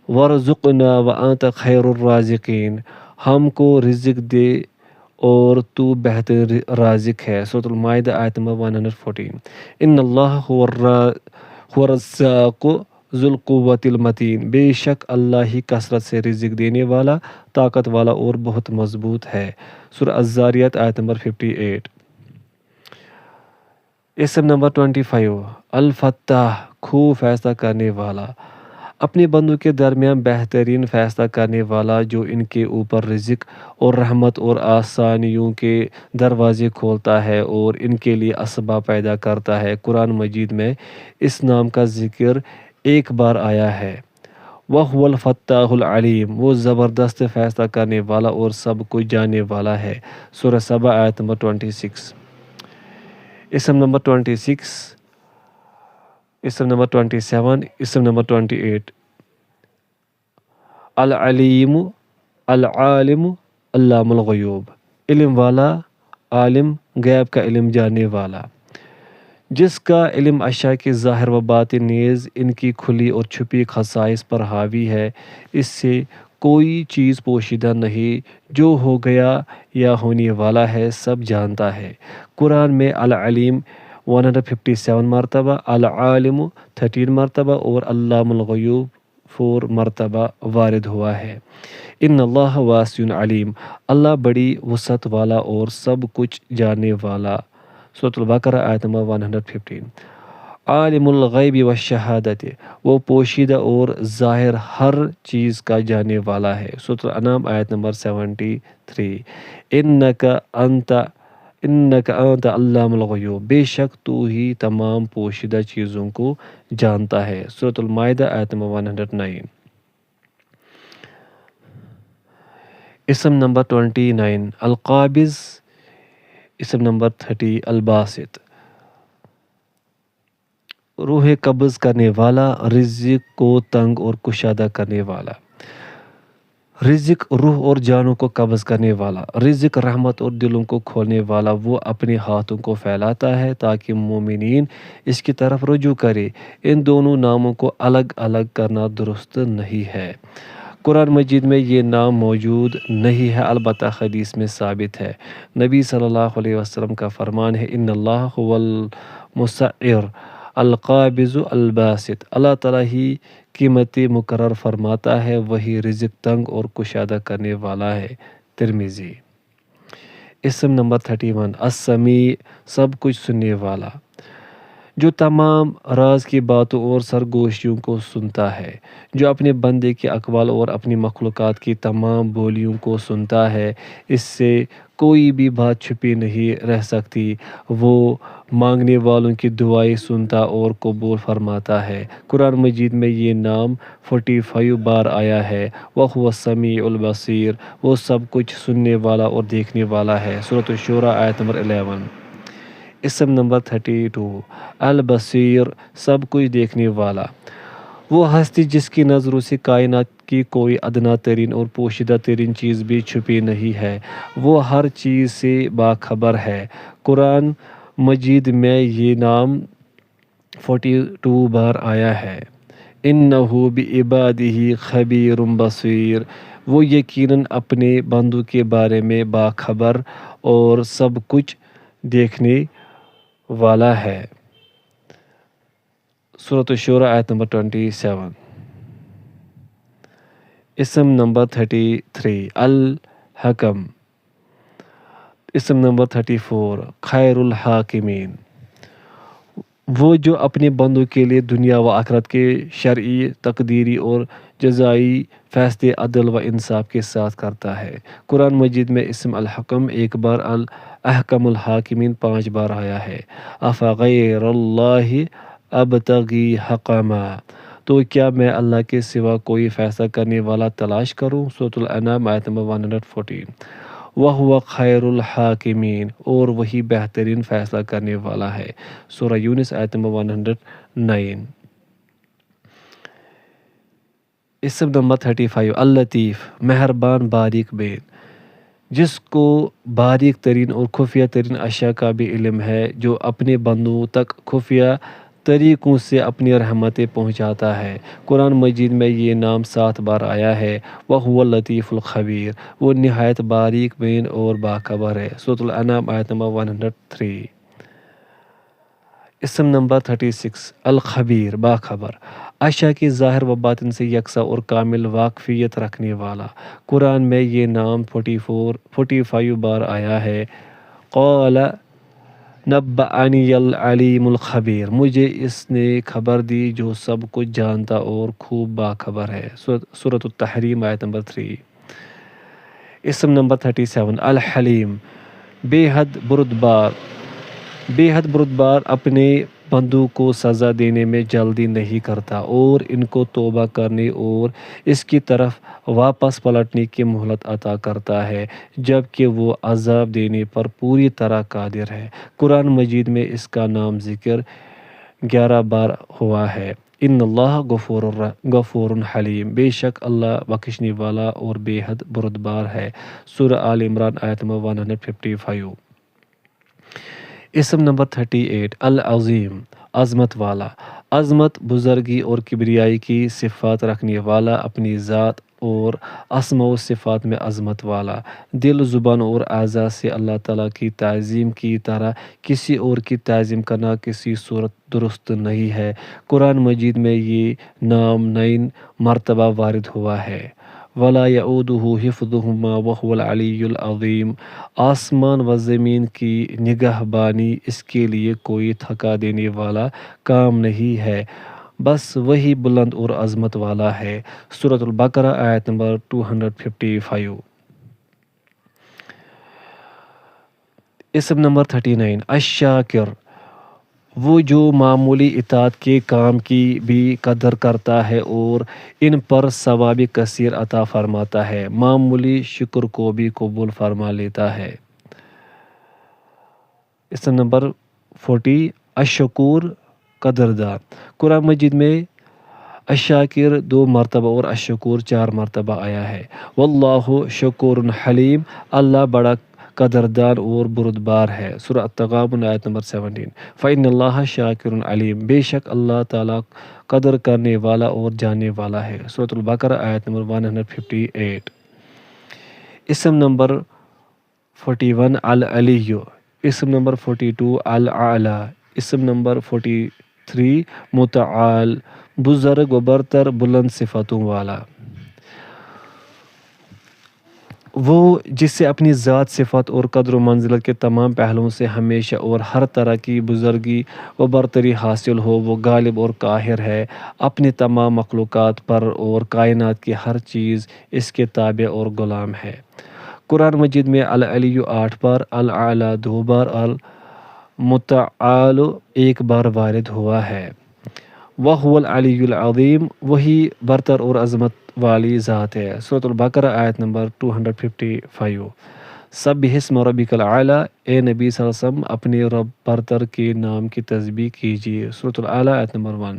وَارْزُقْنَا وَأَنْتَ خَيْرُ الرَّازِقِينَ، ہم کو رزق دے اور تو بہتر رازق ہے۔ سورۃ المائدہ آیت نمبر 114۔ ان اللہ هو الرزاق ذو القوۃ المتین، بے شک اللہ ہی کثرت سے رزق دینے والا، طاقت والا اور بہت مضبوط ہے۔ سورہ الذاریات آیت نمبر 58۔ اسم نمبر 25 الفتاح، خوب فیصلہ کرنے والا، اپنے بندوں کے درمیان بہترین فیصلہ کرنے والا، جو ان کے اوپر رزق اور رحمت اور آسانیوں کے دروازے کھولتا ہے اور ان کے لیے اسباب پیدا کرتا ہے۔ قرآن مجید میں اس نام کا ذکر ایک بار آیا ہے۔ وَهُوَ الْفَتَّاحُ الْعَلِيمُ، وہ زبردست فیصلہ کرنے والا اور سب کچھ جاننے والا ہے۔ سورہ سبا آیت نمبر 26۔ اسم نمبر 26، اسم نمبر 27، اسم نمبر 28۔ العلیم، العالم، علام الغیوب، علم والا، عالم، غیب کا علم جاننے والا، جس کا علم اشیاء کے ظاہر و باطن نیز ان کی کھلی اور چھپی خصائص پر حاوی ہے۔ اس سے کوئی چیز پوشیدہ نہیں، جو ہو گیا یا ہونے والا ہے سب جانتا ہے۔ قرآن میں العلیم 157 مرتبہ، العالم 13 مرتبہ اور علام الغیوب 4 مرتبہ وارد ہوا ہے۔ ان اللہ واسع علیم، اللہ بڑی وسعت والا اور سب کچھ جاننے والا۔ سورۃ البقرہ آیت نمبر 115۔ عالم الغیب والشہادت، وہ پوشیدہ اور ظاہر ہر چیز کا جاننے والا ہے۔ سورۃ الانعام آیت نمبر 73۔ انک انت علام الغیوب، بے شک تو ہی تمام پوشیدہ چیزوں کو جانتا ہے۔ سورۃ المائدہ آیت نمبر 109۔ اسم نمبر 29 القابض، اسم نمبر 30 الباسط، روح قبض کرنے والا، رزق کو تنگ اور کشادہ کرنے والا۔ رزق روح اور جانوں کو قبض کرنے والا، رزق رحمت اور دلوں کو کھولنے والا، وہ اپنے ہاتھوں کو پھیلاتا ہے تاکہ مومنین اس کی طرف رجوع کرے۔ ان دونوں ناموں کو الگ الگ کرنا درست نہیں ہے۔ قرآن مجید میں یہ نام موجود نہیں ہے، البتہ حدیث میں ثابت ہے۔ نبی صلی اللہ علیہ وسلم کا فرمان ہے، ان اللہ هو المسعر القابض الباسط، اللہ تعالیٰ ہی قیمتیں مقرر فرماتا ہے، وہی رزق تنگ اور کشادہ کرنے والا ہے۔ ترمذی۔ اسم نمبر 31 السمیع، سب کچھ سننے والا، جو تمام راز کی باتوں اور سرگوشیوں کو سنتا ہے، جو اپنے بندے کے اقوال اور اپنی مخلوقات کی تمام بولیوں کو سنتا ہے، اس سے کوئی بھی بات چھپی نہیں رہ سکتی۔ وہ مانگنے والوں کی دعائیں سنتا اور قبول فرماتا ہے۔ قرآن مجید میں یہ نام 45 بار آیا ہے۔ وَهُوَ السَّمِيعُ الْبَصِيرُ، وہ سب کچھ سننے والا اور دیکھنے والا ہے۔ سورۃ الشورى آیت نمبر 11۔ اسم نمبر 32 البصیر، سب کچھ دیکھنے والا، وہ ہستی جس کی نظروں سے کائنات کی کوئی ادنیٰ ترین اور پوشیدہ ترین چیز بھی چھپی نہیں ہے، وہ ہر چیز سے باخبر ہے۔ قرآن مجید میں یہ نام 42 بار آیا ہے۔ اِنَّهُ بِعِبَادِهِ خَبِيرٌ بَصِيرٌ، وہ یقیناً اپنے بندوں کے بارے میں باخبر اور سب کچھ دیکھنے والا ہے۔ سورۃ الشورى آیت نمبر 27۔ اسم نمبر 33 الحکم، اسم نمبر 34 خیر الحاکمین، وہ جو اپنے بندوں کے لیے دنیا و آخرت کے شرعی، تقدیری اور جزائی فیصلے عدل و انصاف کے ساتھ کرتا ہے۔ قرآن مجید میں اسم الحکم ایک بار، الاحکم الحاکمین 5 بار آیا ہے۔ افغیر اللہ ابتغی حکما، تو کیا میں اللہ کے سوا کوئی فیصلہ کرنے والا تلاش کروں؟ سورۃ الانعام آیت نمبر 114۔ وَهُوَ خَيْرُ الْحَاكِمِينَ، اور وہی بہترین فیصلہ کرنے والا ہے۔ سورہ یونس آیت نمبر 109۔ اسم نمبر 35 اللطیف، مہربان، باریک بین، جس کو باریک ترین اور خفیہ ترین اشیاء کا بھی علم ہے، جو اپنے بندوں تک خفیہ طریقوں سے اپنی رحمتیں پہنچاتا ہے۔ قرآن مجید میں یہ نام 7 بار آیا ہے۔ وَهُوَ اللطیف الخبیر، وہ نہایت باریک بین اور باخبر ہے۔ سورۃ الانعام آیت نمبر 103۔ اسم نمبر 36 الخبیر، باخبر، اشیاء کی ظاہر و باطن سے یکساں اور کامل واقفیت رکھنے والا۔ قرآن میں یہ نام 45 بار آیا ہے۔ قال نبأنی العلیم الخبیر، مجھے اس نے خبر دی جو سب کچھ جانتا اور خوب باخبر ہے۔ سورۃ التحریم آیت نمبر 3۔ اسم نمبر 37 الحلیم، بے حد بردبار۔ بے حد بردبار اپنے بندوں کو سزا دینے میں جلدی نہیں کرتا اور ان کو توبہ کرنے اور اس کی طرف واپس پلٹنے کی مہلت عطا کرتا ہے جب کہ وہ عذاب دینے پر پوری طرح قادر ہے۔ قرآن مجید میں اس کا نام ذکر 11 بار ہوا ہے۔ ان اللہ غفور حلیم، بے شک اللہ بخشنے والا اور بے حد بردبار ہے۔ سورہ آل عمران آیت نمبر 155۔ اسم نمبر 38 العظیم، عظمت والا۔ عظمت، بزرگی اور کبریائی کی صفات رکھنے والا، اپنی ذات اور اسماء و صفات میں عظمت والا۔ دل، زبان اور اعضاء سے اللہ تعالیٰ کی تعظیم کی طرح کسی اور کی تعظیم کرنا کسی صورت درست نہیں ہے۔ قرآن مجید میں یہ نام 9 مرتبہ وارد ہوا ہے۔ وَلَا يَئُودُهُ حِفْظُهُمَا وَهُوَ الْعَلِيُّ الْعَظِيمُ، آسمان و زمین کی نگہبانی اس کے لیے کوئی تھکا دینے والا کام نہیں ہے، بس وہی بلند اور عظمت والا ہے۔ سورۃ البقرہ آیت نمبر 255۔ اسم نمبر 39 الشاکر، وہ جو معمولی اطاعت کے کام کی بھی قدر کرتا ہے اور ان پر ثواب کثیر عطا فرماتا ہے، معمولی شکر کو بھی قبول فرما لیتا ہے۔ اسم نمبر 40 الشکور، قدردان۔ قرآن مجید میں الشاکر 2 مرتبہ اور الشکور 4 مرتبہ آیا ہے۔ واللہ شکور حلیم، اللہ بڑا قدردان اور بردبار ہے۔ سورہ التغابن آیت نمبر 17۔ فإن اللہ شاکر علیم، بے شک اللہ تعالیٰ قدر کرنے والا اور جاننے والا ہے۔ سورۃ البقرہ آیت نمبر 158۔ اسم نمبر 41 العلی، اسم نمبر 42 الاعلی، اسم نمبر 43 متعال، بزرگ و برتر، بلند صفتوں والا۔ وہ جس سے اپنی ذات، صفت اور قدر و منزلت کے تمام پہلوؤں سے ہمیشہ اور ہر طرح کی بزرگی و برتری حاصل ہو، وہ غالب اور قاہر ہے اپنی تمام مخلوقات پر اور کائنات کی ہر چیز اس کے تابع اور غلام ہے۔ قرآن مجید میں العلی 8 بار، الاعلی 2 بار، المتعال 1 بار وارد ہوا ہے۔ وَهُوَ الْعَلِيُّ الْعَظِيمُ، وہی برتر اور عظمت والی ذات ہے۔ سورۃ البقرہ آیت نمبر 255۔ سبح اسم ربک الاعلی، اے نبی صلی اللہ علیہ وسلم اپنے رب برتر کے نام کی تسبیح کیجیے۔ سورۃ الاعلی آیت نمبر 1۔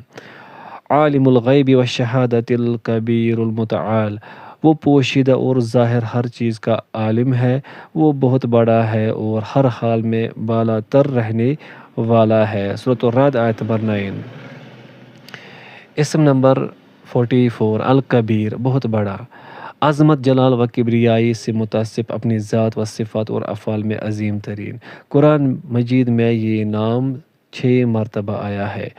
عالم الغیب والشہادۃ الکبیر المتعال، وہ پوشیدہ اور ظاہر ہر چیز کا عالم ہے، وہ بہت بڑا ہے اور ہر حال میں بالا تر رہنے والا ہے۔ سورۃ الرعد آیت نمبر 9۔ اسم نمبر 44 الکبیر، بہت بڑا۔ عظمت، جلال و کبریائی سے متصف، اپنی ذات و صفات اور افعال میں عظیم ترین۔ قرآن مجید میں یہ نام 6 مرتبہ آیا ہے۔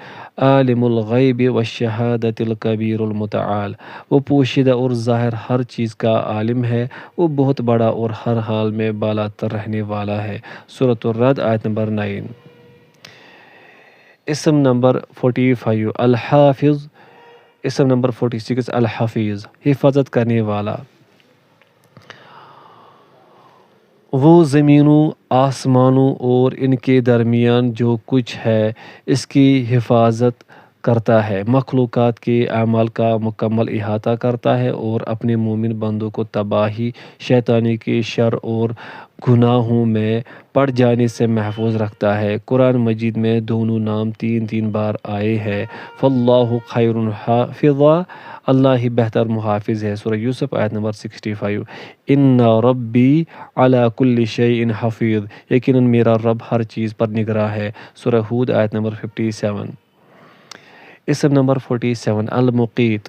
عالم الغیب والشہادۃ الکبیر المتعال، وہ پوشیدہ اور ظاہر ہر چیز کا عالم ہے، وہ بہت بڑا اور ہر حال میں بالا تر رہنے والا ہے۔ سورۃ الرعد آیت نمبر 9۔ اسم نمبر 45 الحافظ، اسم نمبر 46 الحفیظ، حفاظت کرنے والا۔ وہ زمینوں، آسمانوں اور ان کے درمیان جو کچھ ہے اس کی حفاظت کرتا ہے، مخلوقات کے اعمال کا مکمل احاطہ کرتا ہے اور اپنے مومن بندوں کو تباہی، شیطانی کے شر اور گناہوں میں پڑ جانے سے محفوظ رکھتا ہے۔ قرآن مجید میں دونوں نام 3 بار آئے ہیں۔ فاللہ خیر حافظا، اللہ ہی بہتر محافظ ہے۔ سورہ یوسف آیت نمبر 65۔ ان ربی علی کل شیء حفیظ، یقیناً میرا رب ہر چیز پر نگراں ہے۔ سورہ ہود آیت نمبر 57۔ اسم نمبر 47 المقیت،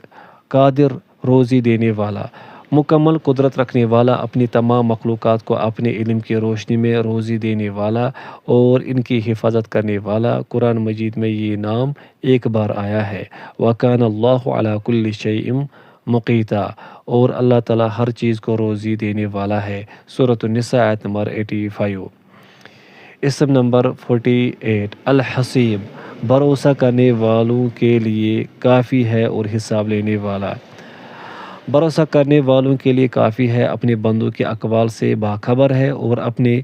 قادر، روزی دینے والا، مکمل قدرت رکھنے والا، اپنی تمام مخلوقات کو اپنے علم کی روشنی میں روزی دینے والا اور ان کی حفاظت کرنے والا۔ قرآن مجید میں یہ نام 1 بار آیا ہے۔ وَكَانَ اللَّهُ عَلَى كُلِّ شَيْءٍ مقیتا، اور اللہ تعالیٰ ہر چیز کو روزی دینے والا ہے۔ سورۃ النساء آیت نمبر 85۔ اسم نمبر 48 الحسیب، بھروسہ کرنے والوں کے لیے کافی ہے اور حساب لینے والا۔ بھروسہ کرنے والوں کے لیے کافی ہے، اپنے بندوں کے اقوال سے باخبر ہے اور اپنے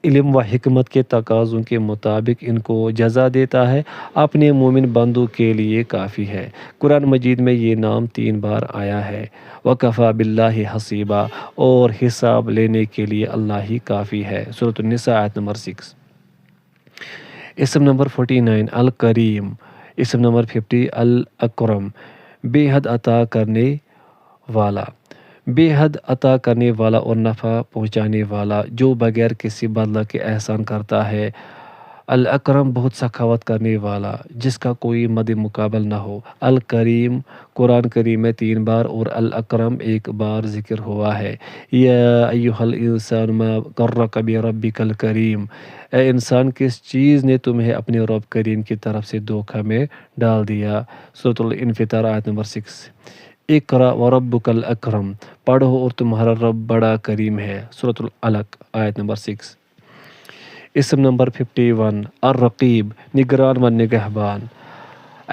علم و حکمت کے تقاضوں کے مطابق ان کو جزا دیتا ہے، اپنے مومن بندوں کے لیے کافی ہے۔ قرآن مجید میں یہ نام 3 بار آیا ہے۔ وَكَفَى بِاللَّهِ حَسِيبًا، اور حساب لینے کے لیے اللہ ہی کافی ہے۔ سورۃ النساء آیت نمبر 6۔ اسم نمبر 49 الکریم، اسم نمبر 50 الاکرم، بے حد عطا کرنے والا، بے حد عطا کرنے والا اور نفع پہنچانے والا، جو بغیر کسی بدلہ کے احسان کرتا ہے۔ الاکرم، بہت سخاوت کرنے والا، جس کا کوئی مد مقابل نہ ہو۔ الکریم قرآن کریم میں 3 بار اور الاکرم 1 بار ذکر ہوا ہے۔ یا ایھا الانسان ما غرک بربک الکریم، اے انسان کس چیز نے تمہیں اپنے رب کریم کی طرف سے دھوکہ میں ڈال دیا۔ سورۃ الانفطار آیت نمبر 6۔ اقرأ وربک الاکرم، پڑھو اور تمہارا رب بڑا کریم ہے۔ سورۃ العلق آیت نمبر 6۔ اسم نمبر 51 الرقیب، نگران و نگہبان،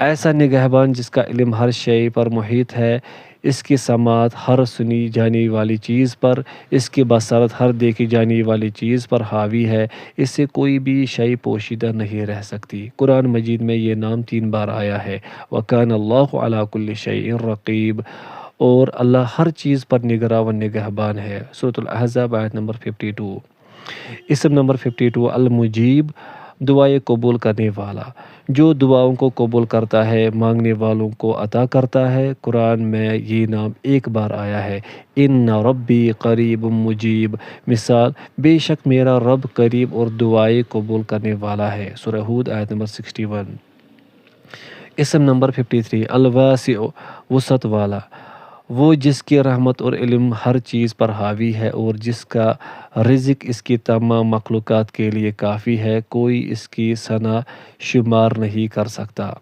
ایسا نگہبان جس کا علم ہر شے پر محیط ہے، اس کی سماعت ہر سنی جانے والی چیز پر، اس کی بصارت ہر دیکھی جانے والی چیز پر حاوی ہے، اس سے کوئی بھی شے پوشیدہ نہیں رہ سکتی۔ قرآن مجید میں یہ نام 3 بار آیا ہے۔ وَكَانَ اللَّهُ عَلَىٰ كُلِّ شَيْءٍ رَقِيبٌ، اور اللہ ہر چیز پر نگراں و نگہبان ہے۔ سورۃ الاحزاب آیت نمبر 52۔ اسم نمبر 52 المجیب، دعائیں قبول کرنے والا، جو دعاؤں کو قبول کرتا ہے، مانگنے والوں کو عطا کرتا ہے۔ قرآن میں یہ نام 1 بار آیا ہے۔ ان ربی قریب مجیب، مثال بے شک میرا رب قریب اور دعائیں قبول کرنے والا ہے۔ سورہ ہود آیت نمبر 61۔ اسم نمبر 53 الواسع، وسعت والا، وہ جس کی رحمت اور علم ہر چیز پر حاوی ہے اور جس کا رزق اس کی تمام مخلوقات کے لیے کافی ہے، کوئی اس کی ثنا شمار نہیں کر سکتا۔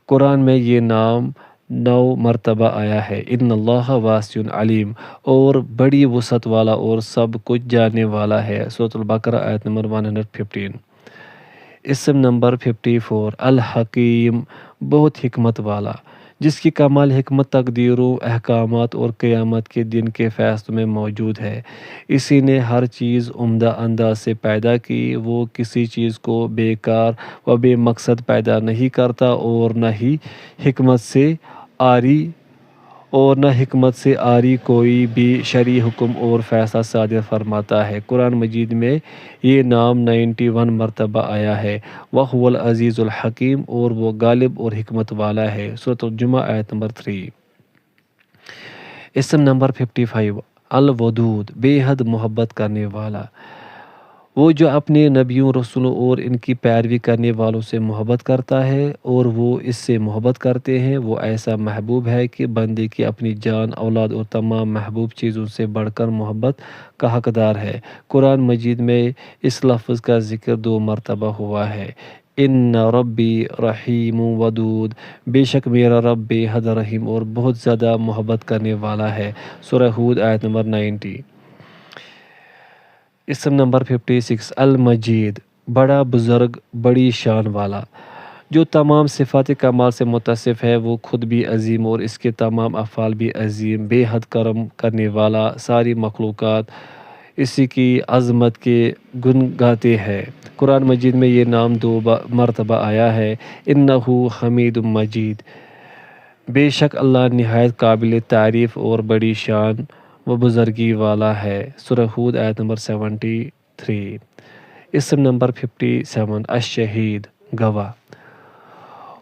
قرآن میں یہ نام 9 مرتبہ آیا ہے۔ ان اللہ واسع علیم، اور بڑی وسعت والا اور سب کچھ جاننے والا ہے۔ سورۃ البقرہ آیت نمبر 115۔ اسم نمبر 54 الحکیم، بہت حکمت والا، جس کی کمال حکمت تقدیروں، احکامات اور قیامت کے دن کے فیصلوں میں موجود ہے۔ اسی نے ہر چیز عمدہ انداز سے پیدا کی، وہ کسی چیز کو بیکار و بے مقصد پیدا نہیں کرتا اور نہ حکمت سے آری کوئی بھی شرعی حکم اور فیصلہ صادر فرماتا ہے۔ قرآن مجید میں یہ نام 91 مرتبہ آیا ہے۔ وَهُوَ الْعَزِيزُ الْحَكِيمُ، اور وہ غالب اور حکمت والا ہے۔ سورۃ الجمعہ آیت نمبر 3۔ اسم نمبر 55 الودود، بے حد محبت کرنے والا، وہ جو اپنے نبیوں، رسولوں اور ان کی پیروی کرنے والوں سے محبت کرتا ہے اور وہ اس سے محبت کرتے ہیں، وہ ایسا محبوب ہے کہ بندے کی اپنی جان، اولاد اور تمام محبوب چیزوں سے بڑھ کر محبت کا حقدار ہے۔ قرآن مجید میں اس لفظ کا ذکر 2 مرتبہ ہوا ہے۔ ان ربی رحیم ودود، بے شک میرا رب بے حد رحیم اور بہت زیادہ محبت کرنے والا ہے۔ سورہ ہود آیت نمبر 90۔ اسم نمبر 56 المجید، بڑا بزرگ، بڑی شان والا، جو تمام صفات کمال سے متصف ہے، وہ خود بھی عظیم اور اس کے تمام افعال بھی عظیم، بے حد کرم کرنے والا، ساری مخلوقات اسی کی عظمت کے گن گاتے ہیں۔ قرآن مجید میں یہ نام 2 مرتبہ آیا ہے۔ انہ حمید مجید، بے شک اللہ نہایت قابل تعریف اور بڑی شان و بزرگی والا ہے۔ سورہ ہود آیت نمبر 73۔ اسم نمبر 57 الشہید، گواہ،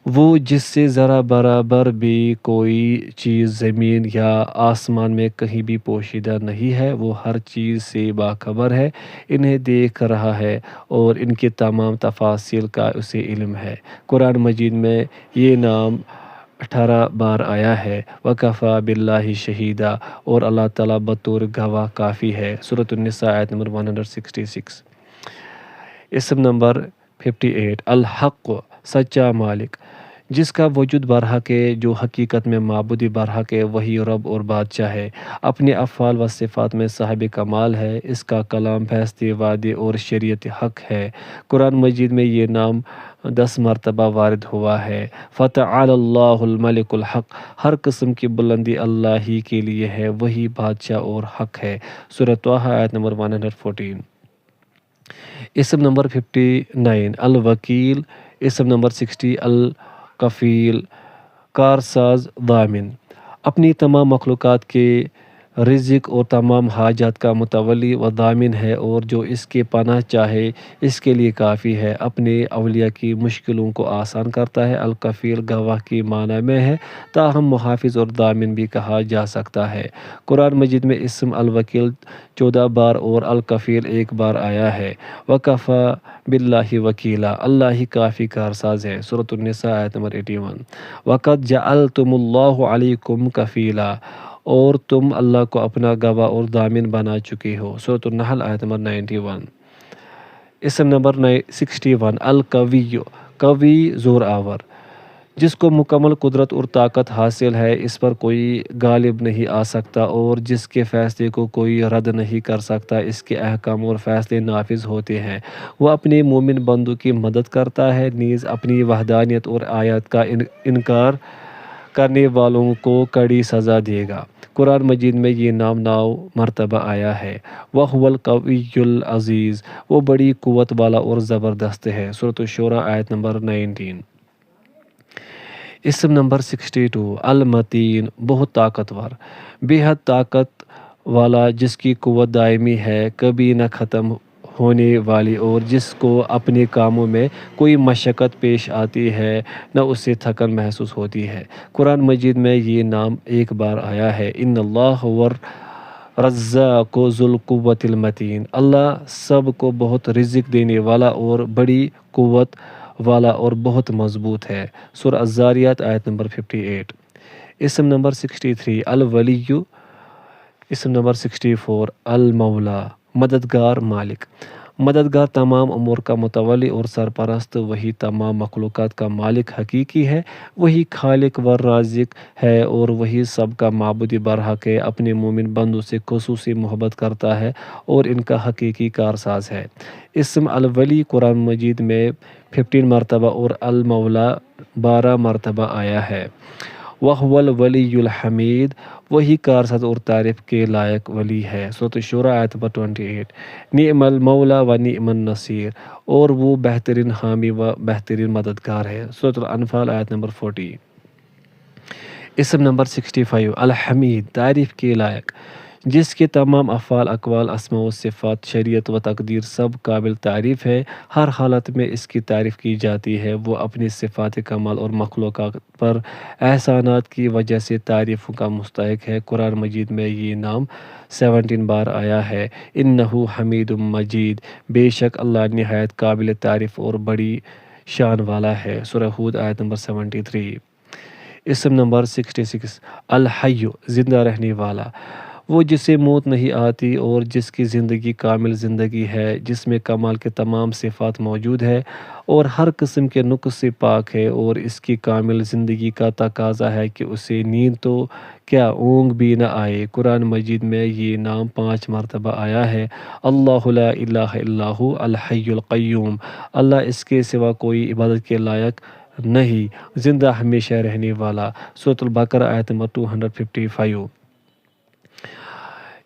وہ جس سے ذرا برابر بھی کوئی چیز زمین یا آسمان میں کہیں بھی پوشیدہ نہیں ہے، وہ ہر چیز سے باخبر ہے، انہیں دیکھ رہا ہے اور ان کے تمام تفاصیل کا اسے علم ہے۔ قرآن مجید میں یہ نام 18 بار آیا ہے۔ وَكَفَى بِاللَّهِ شَهِيدًا، اور اللہ تعالیٰ بطور گواہ کافی ہے۔ سورۃ النساء آیت نمبر 166۔ اسم نمبر 58 الحق، سچا مالک، جس کا وجود برحق ہے، جو حقیقت میں معبودی برحق ہے وہی رب اور بادشاہ ہے، اپنے افعال و صفات میں صاحب کمال ہے، اس کا کلام فیصلے، وعدے اور شریعت حق ہے۔ قرآن مجید میں یہ نام 10 مرتبہ وارد ہوا ہے۔ فتعال اللہ الملک الحق، ہر قسم کی بلندی اللہ ہی کے لیے ہے، وہی بادشاہ اور حق ہے۔ سورۃ طٰہٰ آیت نمبر 114۔ اسم نمبر 59 الوکیل، اسم نمبر 60 الکفیل، کارساز، ضامن، اپنی تمام مخلوقات کے رزق اور تمام حاجات کا متولی و ضامن ہے، اور جو اس کے پناہ چاہے اس کے لیے کافی ہے، اپنے اولیاء کی مشکلوں کو آسان کرتا ہے۔ الکفیل گواہ کی معنی میں ہے، تاہم محافظ اور ضامن بھی کہا جا سکتا ہے۔ قرآن مجید میں اسم الوکیل 14 بار اور الکفیل 1 بار آیا ہے۔ وَكَفَى بِاللَّهِ وَكِيلًا، اللہ ہی کافی کارساز ہے۔ سورۃ النساء آیت نمبر 81۔ وَقَدْ جَعَلْتُمُ اللَّهُ عَلَيْكُمْ كَفِيلًا، اور تم اللہ کو اپنا گواہ اور ضامن بنا چکے ہو۔ سورۃ النحل آیت نمبر 91۔ اسم نمبر 61 القوی، قوی، زور آور، جس کو مکمل قدرت اور طاقت حاصل ہے، اس پر کوئی غالب نہیں آ سکتا اور جس کے فیصلے کو کوئی رد نہیں کر سکتا، اس کے احکام اور فیصلے نافذ ہوتے ہیں۔ وہ اپنے مومن بندوں کی مدد کرتا ہے، نیز اپنی وحدانیت اور آیات کا انکار کرنے والوں کو کڑی سزا دے گا۔ قرآن مجید میں یہ نام 9 مرتبہ آیا ہے۔ وَهُوَ الْقَوِيُّ الْعَزِيزُ، وہ بڑی قوت والا اور زبردست ہے۔ سورۃ الشورى آیت نمبر 19۔ اسم نمبر 62 المتین، بہت طاقتور، بے حد طاقت والا، جس کی قوت دائمی ہے، کبھی نہ ختم ہونے والی، اور جس کو اپنے کاموں میں کوئی مشقت پیش آتی ہے نہ اسے تھکن محسوس ہوتی ہے۔ قرآن مجید میں یہ نام 1 بار آیا ہے۔ ان اللہ هو الرزاق ذو القوة المتین، اللہ سب کو بہت رزق دینے والا اور بڑی قوت والا اور بہت مضبوط ہے۔ سورہ الذاریات آیت نمبر 58۔ اسم نمبر 63 الولی، اسم نمبر 64 المولا، مددگار، مالک، مددگار، تمام امور کا متولی اور سرپرست، وہی تمام مخلوقات کا مالک حقیقی ہے، وہی خالق و رازق ہے اور وہی سب کا معبود برحق ہے، اپنے مومن بندوں سے خصوصی محبت کرتا ہے اور ان کا حقیقی کارساز ہے۔ اسم الولی قرآن مجید میں 15 مرتبہ اور المولا 12 مرتبہ آیا ہے۔ وَهُوَ الْوَلِيُّ الْحَمِيدُ، وہی کارساز اور تعریف کے لائق ولی ہے۔ سورۃ الشورى آیت نمبر 28۔ نعم المولا و نعم النصیر، اور وہ بہترین حامی و بہترین مددگار ہے۔ سورۃ الانفال آیت نمبر 40۔ اسم نمبر 65 الحمید، تعریف کے لائق، جس کے تمام افعال، اقوال، اسماء و صفات، شریعت و تقدیر سب قابل تعریف ہے، ہر حالت میں اس کی تعریف کی جاتی ہے۔ وہ اپنی صفات کمال اور مخلوقات پر احسانات کی وجہ سے تعریفوں کا مستحق ہے۔ قرآن مجید میں یہ نام 17 بار آیا ہے۔ انہ حمید مجید، بے شک اللہ نہایت قابل تعریف اور بڑی شان والا ہے۔ سورہ ہود آیت نمبر 73۔ اسم نمبر 66 الحی، زندہ رہنے والا، وہ جسے موت نہیں آتی اور جس کی زندگی کامل زندگی ہے، جس میں کمال کے تمام صفات موجود ہے اور ہر قسم کے نقص سے پاک ہے، اور اس کی کامل زندگی کا تقاضا ہے کہ اسے نیند تو کیا اونگ بھی نہ آئے۔ قرآن مجید میں یہ نام 5 مرتبہ آیا ہے۔ اللہ لا الہ الا ہو الحی القیوم، اللہ اس کے سوا کوئی عبادت کے لائق نہیں، زندہ ہمیشہ رہنے والا۔ سورۃ البقرہ آیت نمبر 255۔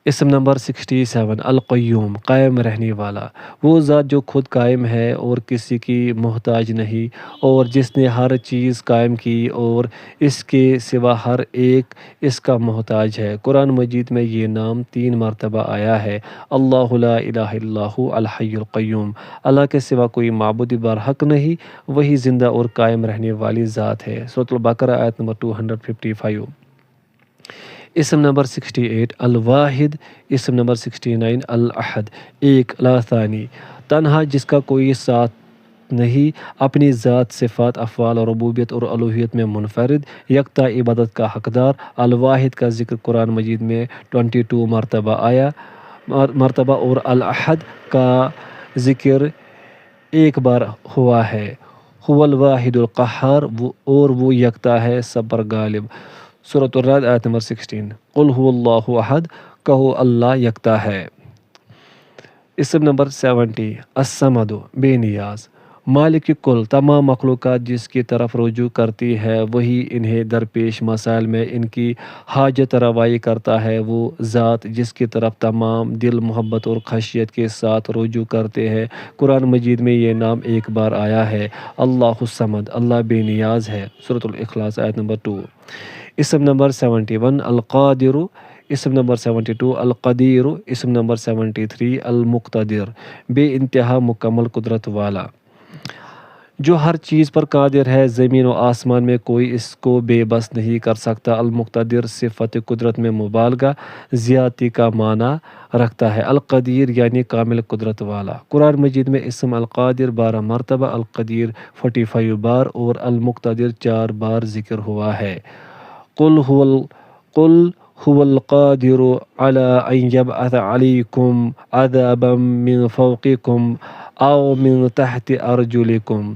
اسم نمبر 67 القیوم، قائم رہنے والا، وہ ذات جو خود قائم ہے اور کسی کی محتاج نہیں، اور جس نے ہر چیز قائم کی اور اس کے سوا ہر ایک اس کا محتاج ہے۔ قرآن مجید میں یہ نام 3 مرتبہ آیا ہے۔ اللہ لا الہ الا ہو الحی القیوم، اللہ کے سوا کوئی معبود برحق نہیں، وہی زندہ اور قائم رہنے والی ذات ہے۔ سورۃ البقرہ آیت نمبر 255۔ اسم نمبر 68 الواحد، اسم نمبر 69 الاحد، ایک، لا ثانی، تنہا، جس کا کوئی ساتھ نہیں، اپنی ذات، صفات، افعال، ربوبیت اور الوہیت میں منفرد، یکتا، عبادت کا حقدار۔ الواحد کا ذکر قرآن مجید میں 22 مرتبہ اور الاحد کا ذکر 1 بار ہوا ہے۔ هو الواحد القہار، اور وہ یکتا ہے سب پر غالب۔ سورۃ الرعد آیت نمبر 16۔ قل هو اللہ احد، کہو اللہ یکتا ہے۔ اسم نمبر 70، الصمد، بے نیاز۔ مالک کل، تمام مخلوقات جس کی طرف رجوع کرتی ہے وہی انہیں درپیش مسائل میں ان کی حاجت روائی کرتا ہے۔ وہ ذات جس کی طرف تمام دل محبت اور خشیت کے ساتھ رجوع کرتے ہیں۔ قرآن مجید میں یہ نام ایک بار آیا ہے، اللہ الصمد، اللہ بے نیاز ہے۔ سورۃ الاخلاص آیت نمبر 2۔ اسم نمبر 71، القادر۔ اسم نمبر 72، القدیر۔ اسم نمبر 73، المقتدر، بے انتہا مکمل قدرت والا، جو ہر چیز پر قادر ہے، زمین و آسمان میں کوئی اس کو بے بس نہیں کر سکتا۔ المقتدر صفت قدرت میں مبالغہ، زیادتی کا معنی رکھتا ہے۔ القدیر یعنی کامل قدرت والا۔ قرآن مجید میں اسم القادر 12 مرتبہ، القدیر 45 بار اور المقتدر 4 بار ذکر ہوا ہے۔ قل هو القادر على أن يبعث عليكم عذابا من فوقكم أو من تحت أرجلكم،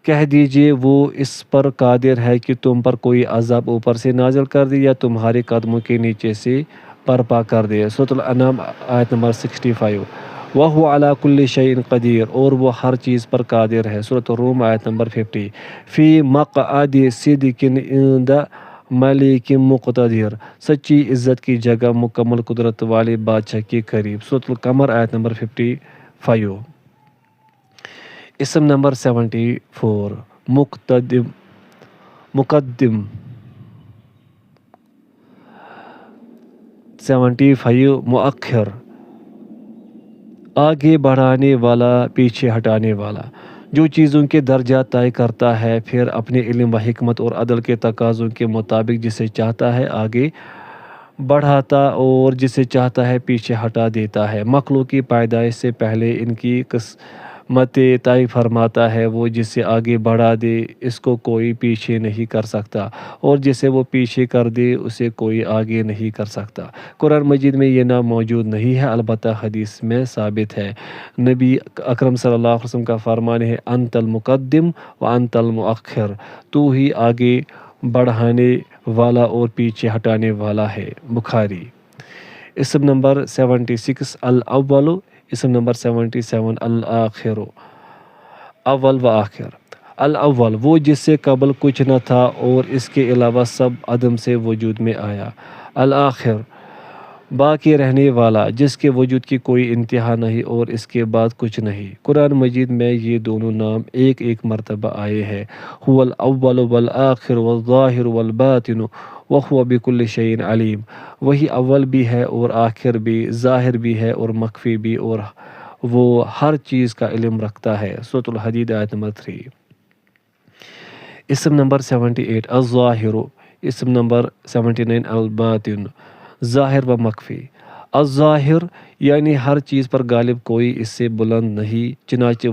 کہہ دیجئے وہ اس پر قادر ہے کہ تم پر کوئی عذاب اوپر سے نازل کر دے یا تمہارے قدموں کے نیچے سے برپا کر دے۔ سورۃ الانعام آیت نمبر 65۔ وَهُوَ عَلَى كُلِّ شَيْءٍ قدیر، اور وہ ہر چیز پر قادر ہے۔ سورۃ الروم آیت نمبر 50۔ فی مقعد صدق عند ملیک مقتدر، سچی عزت کی جگہ مکمل قدرت والے بادشاہ کے قریب۔ سورۃ القمر آیت نمبر 55۔ اسم نمبر 74، مقدم۔ 75، مؤخر، آگے بڑھانے والا، پیچھے ہٹانے والا، جو چیزوں کے درجات طے کرتا ہے، پھر اپنے علم و حکمت اور عدل کے تقاضوں کے مطابق جسے چاہتا ہے آگے بڑھاتا اور جسے چاہتا ہے پیچھے ہٹا دیتا ہے۔ مخلوق کی پیدائش سے پہلے ان کی قسمتیں طے فرماتا ہے۔ وہ جسے آگے بڑھا دے اس کو کوئی پیچھے نہیں کر سکتا، اور جسے وہ پیچھے کر دے اسے کوئی آگے نہیں کر سکتا۔ قرآن مجید میں یہ نام موجود نہیں ہے، البتہ حدیث میں ثابت ہے۔ نبی اکرم صلی اللہ علیہ وسلم کا فرمان ہے، انت المقدم و انت المؤخر، تو ہی آگے بڑھانے والا اور پیچھے ہٹانے والا ہے۔ بخاری۔ اسم نمبر 76، الاول۔ اسم نمبر 77، الآخر، اول و آخر۔ الاول، وہ جس سے قبل کچھ نہ تھا اور اس کے علاوہ سب عدم سے وجود میں آیا۔ الآخر، باقی رہنے والا، جس کے وجود کی کوئی انتہا نہیں اور اس کے بعد کچھ نہیں۔ قرآن مجید میں یہ دونوں نام ایک ایک مرتبہ آئے ہیں، هو الاول والآخر والظاہر والباطن وهو بكل شيء علیم۔ وہی اول بھی ہے اور آخر بھی، ظاہر بھی ہے اور مخفی بھی، اور وہ ہر چیز کا علم رکھتا ہے۔ سورۃ الحدید آیت نمبر 3۔ اسم نمبر 78، الظاہر۔ اسم نمبر 79، الباطن، ظاہر و مخفی۔ الظاہر یعنی ہر چیز پر غالب، کوئی اس سے بلند نہیں، چنانچہ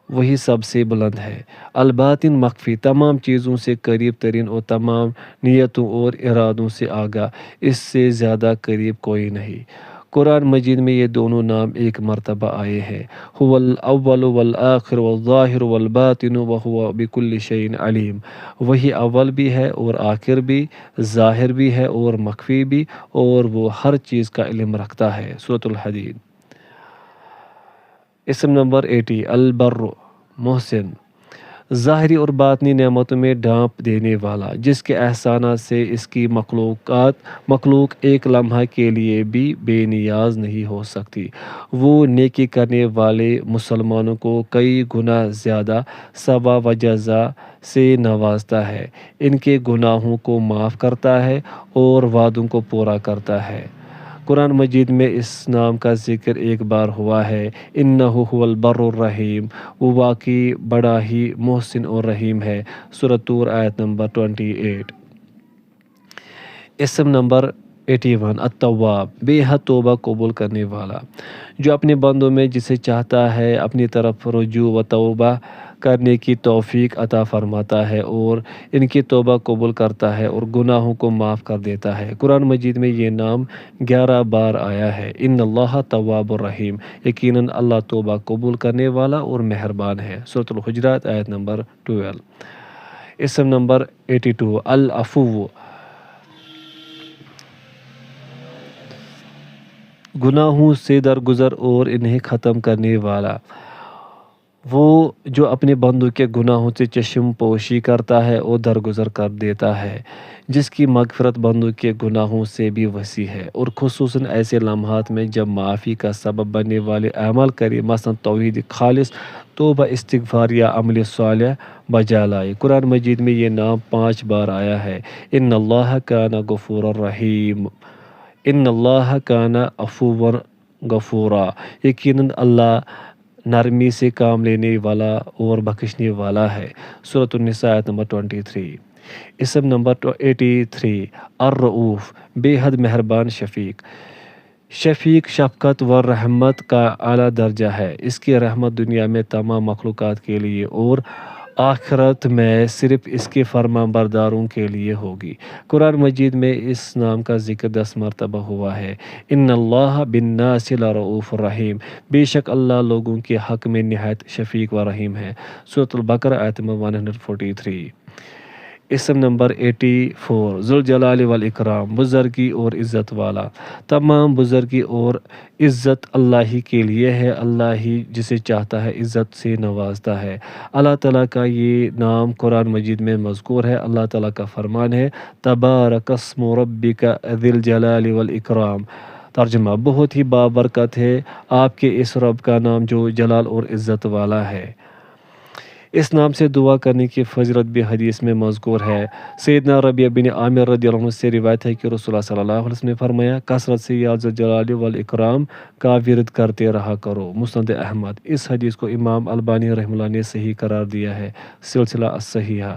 وہی سب سے بلند ہے۔ الباطن، مخفی، تمام چیزوں سے قریب ترین اور تمام نیتوں اور ارادوں سے آگاہ، اس سے زیادہ قریب کوئی نہیں۔ قرآن مجید میں یہ دونوں نام ایک مرتبہ آئے ہیں، هو الاول والآخر والظاہر والباطن وهو بكل شيء علیم۔ وہی اول بھی ہے اور آخر بھی، ظاہر بھی ہے اور مخفی بھی، اور وہ ہر چیز کا علم رکھتا ہے۔ سورۃ الحدید۔ اسم نمبر 80، البر، محسن، ظاہری اور باطنی نعمتوں میں ڈھانپ دینے والا، جس کے احسانات سے اس کی مخلوق ایک لمحہ کے لیے بھی بے نیاز نہیں ہو سکتی۔ وہ نیکی کرنے والے مسلمانوں کو کئی گنا زیادہ ثواب و جزا سے نوازتا ہے، ان کے گناہوں کو معاف کرتا ہے اور وعدوں کو پورا کرتا ہے۔ قرآن مجید میں اس نام کا ذکر ایک بار ہوا ہے، انہ هو البر الرحیم، وہ واقعی بڑا ہی محسن اور رحیم ہے۔ سورۃ طور آیت نمبر 28۔ اسم نمبر 81، التواب، بے حد توبہ قبول کرنے والا، جو اپنے بندوں میں جسے چاہتا ہے اپنی طرف رجوع و توبہ کرنے کی توفیق عطا فرماتا ہے اور ان کی توبہ قبول کرتا ہے اور گناہوں کو معاف کر دیتا ہے۔ قرآن مجید میں یہ نام 11 بار آیا ہے۔ ان اللہ تواب الرحیم، یقیناً اللہ توبہ قبول کرنے والا اور مہربان ہے۔ سورۃ الحجرات آیت نمبر 12۔ اسم نمبر 82 العفو، گناہوں سے درگزر اور انہیں ختم کرنے والا، وہ جو اپنے بندوں کے گناہوں سے چشم پوشی کرتا ہے اور درگزر کر دیتا ہے، جس کی مغفرت بندوں کے گناہوں سے بھی وسیع ہے، اور خصوصاً ایسے لمحات میں جب معافی کا سبب بننے والے اعمال کرے، مثلا توحید خالص، توبہ، استغفار یا عمل صالح بجا لائے۔ قرآن مجید میں یہ نام 5 بار آیا ہے۔ ان اللہ کان غفور الرحیم، ان اللہ کان عفوا غفورا، یقیناً اللہ نرمی سے کام لینے والا اور بخشنے والا ہے۔ سورۃ النساء آیت نمبر 23۔ اسم نمبر 83 الرؤوف، بے حد مہربان، شفیق۔ شفیق شفقت و رحمت کا اعلیٰ درجہ ہے۔ اس کی رحمت دنیا میں تمام مخلوقات کے لیے اور آخرت میں صرف اس کے فرما برداروں کے لیے ہوگی۔ قرآن مجید میں اس نام کا ذکر 10 مرتبہ ہوا ہے۔ ان اللہ بالناس لرؤوف الرحیم، بے شک اللہ لوگوں کے حق میں نہایت شفیق و رحیم ہے۔ سورۃ البقرہ آیت نمبر 143۔ اسم نمبر 84 ذوالجلال والاکرام، بزرگی اور عزت والا۔ تمام بزرگی اور عزت اللہ ہی کے لیے ہے، اللہ ہی جسے چاہتا ہے عزت سے نوازتا ہے۔ اللہ تعالیٰ کا یہ نام قرآن مجید میں مذکور ہے۔ اللہ تعالیٰ کا فرمان ہے تبارک اسم ربک ذی الجلال والاکرام، ترجمہ بہت ہی بابرکت ہے آپ کے اس رب کا نام جو جلال اور عزت والا ہے۔ اس نام سے دعا کرنے کی فضیلت بھی حدیث میں مذکور ہے۔ سیدنا ربیعہ بن عامر رضی اللہ عنہ سے روایت ہے کہ رسول اللہ صلی اللہ علیہ وسلم نے فرمایا کثرت سے یا ذوالجلال والاکرام کا ورد کرتے رہا کرو۔ مسند احمد۔ اس حدیث کو امام البانی رحمہ اللہ نے صحیح قرار دیا ہے، سلسلہ الصحیحہ۔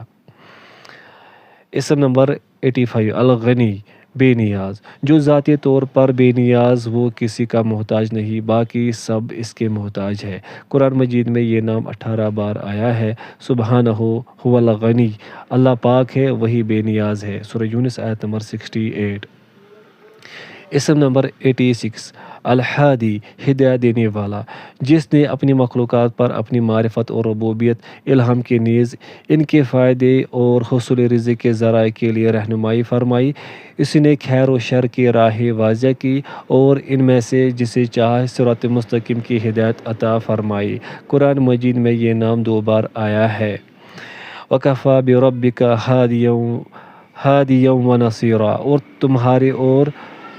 اسم نمبر 85 الغنی، بے نیاز، جو ذاتی طور پر بے نیاز، وہ کسی کا محتاج نہیں، باقی سب اس کے محتاج ہے۔ قرآن مجید میں یہ نام 18 بار آیا ہے۔ سبحانہ هو الغنی، اللہ پاک ہے، وہی بے نیاز ہے۔ سورہ یونس آیت نمبر 68۔ اسم نمبر 86 الہادی، ہدایت دینے والا، جس نے اپنی مخلوقات پر اپنی معرفت اور ربوبیت الہام کے نیز ان کے فائدے اور حصول رزق کے ذرائع کے لیے رہنمائی فرمائی۔ اس نے خیر و شر کی راہیں واضح کی اور ان میں سے جسے چاہے صراط مستقیم کی ہدایت عطا فرمائی۔ قرآن مجید میں یہ نام 2 بار آیا ہے۔ وَكَفَى بِرَبِّكَ ہادیًا وَنَصِيرًا، اور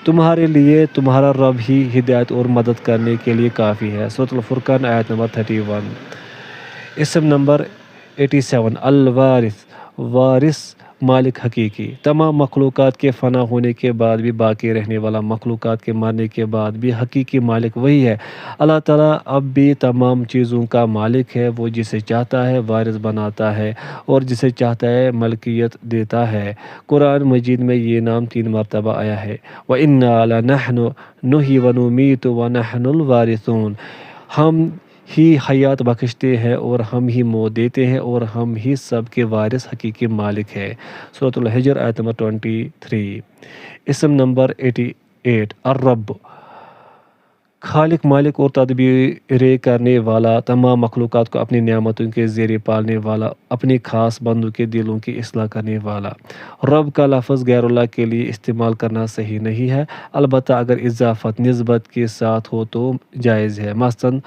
تمہارے لیے تمہارا رب ہی ہدایت اور مدد کرنے کے لیے کافی ہے۔ سورۃ الفرقان آیت نمبر 31۔ اسم نمبر 87 الوارث، وارث، مالک حقیقی، تمام مخلوقات کے فنا ہونے کے بعد بھی باقی رہنے والا، مخلوقات کے مرنے کے بعد بھی حقیقی مالک وہی ہے۔ اللہ تعالیٰ اب بھی تمام چیزوں کا مالک ہے، وہ جسے چاہتا ہے وارث بناتا ہے اور جسے چاہتا ہے ملکیت دیتا ہے۔ قرآن مجید میں یہ نام 3 مرتبہ آیا ہے۔ وَإِنَّا لَنَحْنُ نُحْيِي وَنُمِيتُ وَنَحْنُ الْوَارِثُونَ، ہم ہی حیات بخشتے ہیں اور ہم ہی موت دیتے ہیں اور ہم ہی سب کے وارث حقیقی مالک ہے۔ سورۃ الحجر آیت نمبر 23۔ اسم نمبر 88 الرب، خالق، مالک اور تدبیریں کرنے والا، تمام مخلوقات کو اپنی نعمتوں کے زیر پالنے والا، اپنے خاص بندوں کے دلوں کی اصلاح کرنے والا۔ رب کا لفظ غیر اللہ کے لیے استعمال کرنا صحیح نہیں ہے، البتہ اگر اضافت نسبت کے ساتھ ہو تو جائز ہے، مثلاً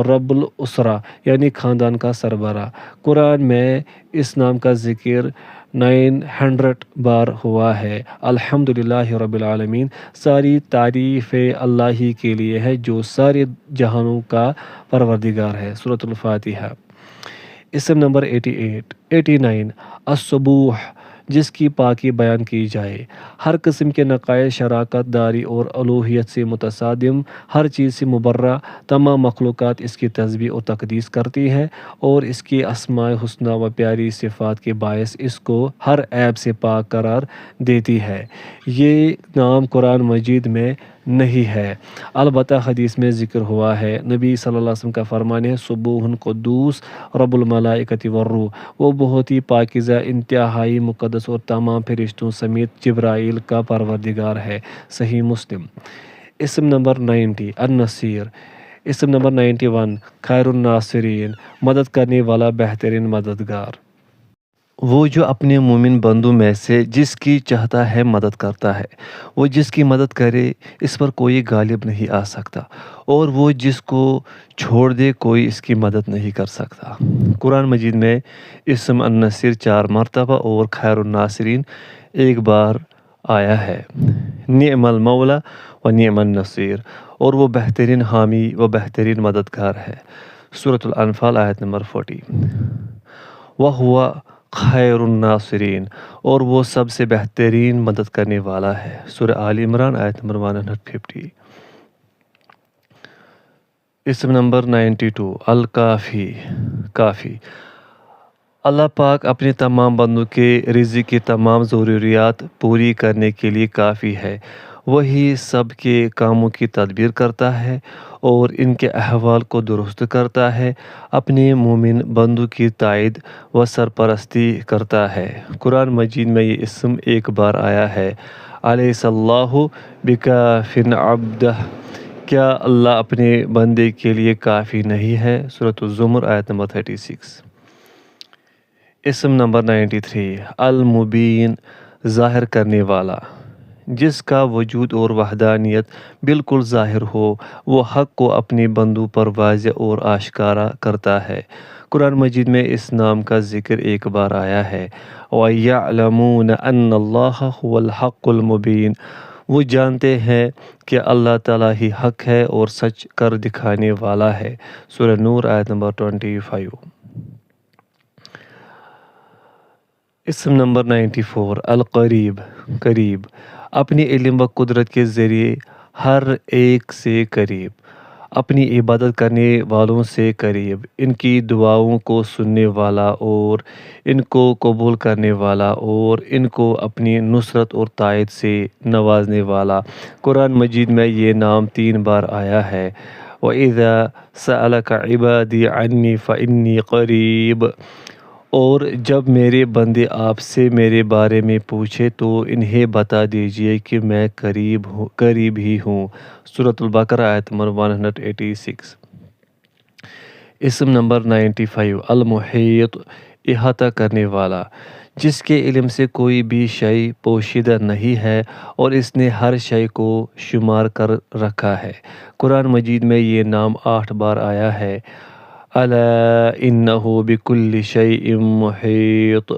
رب الاسرہ یعنی خاندان کا سربراہ۔ قرآن میں اس نام کا ذکر 900 بار ہوا ہے۔ الحمدللہ رب العالمین، ساری تعریفیں اللہ ہی کے لیے ہے جو سارے جہانوں کا پروردگار ہے۔ سورۃ الفاتحہ۔ اسم نمبر 89 الصبوح، جس کی پاکی بیان کی جائے، ہر قسم کے نقائص، شراکت داری اور الوہیت سے متصادم، ہر چیز سے مبرہ، تمام مخلوقات اس کی تسبیح اور تقدیس کرتی ہے اور اس کی اسماء حسنہ و پیاری صفات کے باعث اس کو ہر عیب سے پاک قرار دیتی ہے۔ یہ نام قرآن مجید میں نہیں ہے۔ البتہ حدیث میں ذکر ہوا ہے، نبی صلی اللہ علیہ وسلم کا فرمان ہے، سبوح قدوس رب الملائکۃ والروح، وہ بہت ہی پاکیزہ، انتہائی مقدس اور تمام فرشتوں سمیت جبرائیل کا پروردگار ہے۔ صحیح مسلم۔ اسم نمبر 90 النصیر۔ اسم نمبر 91 خیر الناصرین، مدد کرنے والا، بہترین مددگار۔ وہ جو اپنے مومن بندوں میں سے جس کی چاہتا ہے مدد کرتا ہے، وہ جس کی مدد کرے اس پر کوئی غالب نہیں آ سکتا، اور وہ جس کو چھوڑ دے کوئی اس کی مدد نہیں کر سکتا۔ قرآن مجید میں اسم النصیر 4 مرتبہ اور خیر الناصرین 1 بار آیا ہے۔ نعم المولا و نعم النصیر، اور وہ بہترین حامی و بہترین مددگار ہے۔ سورۃ الانفال آیت نمبر 40۔ وَهُوَ خیر الناصرین، اور وہ سب سے بہترین مدد کرنے والا ہے۔ سورہ آل عمران آیت نمبر 150۔ اسم نمبر 92 الکافی، کافی۔ اللہ پاک اپنے تمام بندوں کے رزق کی تمام ضروریات پوری کرنے کے لیے کافی ہے۔ وہی سب کے کاموں کی تدبیر کرتا ہے اور ان کے احوال کو درست کرتا ہے، اپنے مومن بندوں کی تائید و سرپرستی کرتا ہے۔ قرآن مجید میں یہ اسم 1 بار آیا ہے۔ الیس اللہ بکاف عبدہ، کیا اللہ اپنے بندے کے لیے کافی نہیں ہے؟ سورۃ الزمر آیت نمبر 36۔ اسم نمبر 93 المبین، ظاہر کرنے والا، جس کا وجود اور وحدانیت بالکل ظاہر ہو، وہ حق کو اپنے بندوں پر واضح اور آشکارا کرتا ہے۔ قرآن مجید میں اس نام کا ذکر 1 بار آیا ہے۔ وَيَعْلَمُونَ أَنَّ اللَّهَ هُوَ الْحَقُّ الْمُبِينُ، وہ جانتے ہیں کہ اللہ تعالیٰ ہی حق ہے اور سچ کر دکھانے والا ہے۔ سورہ نور آیت نمبر 25۔ اسم نمبر 94 القریب، قریب، اپنی علم و قدرت کے ذریعے ہر ایک سے قریب، اپنی عبادت کرنے والوں سے قریب، ان کی دعاؤں کو سننے والا اور ان کو قبول کرنے والا اور ان کو اپنی نصرت اور تائید سے نوازنے والا۔ قرآن مجید میں یہ نام 3 بار آیا ہے۔ وَإِذَا سَأَلَكَ عِبَادِي عَنِّي فَإِنِّي قَرِيبٌ، اور جب میرے بندے آپ سے میرے بارے میں پوچھے تو انہیں بتا دیجئے کہ میں قریب ہی ہوں۔ سورۃ البقرہ آیت نمبر 186۔ اسم نمبر 95 المحیط، احاطہ کرنے والا، جس کے علم سے کوئی بھی شے پوشیدہ نہیں ہے اور اس نے ہر شے کو شمار کر رکھا ہے۔ قرآن مجید میں یہ نام 8 بار آیا ہے۔ الا انہ بکل شیء محیط،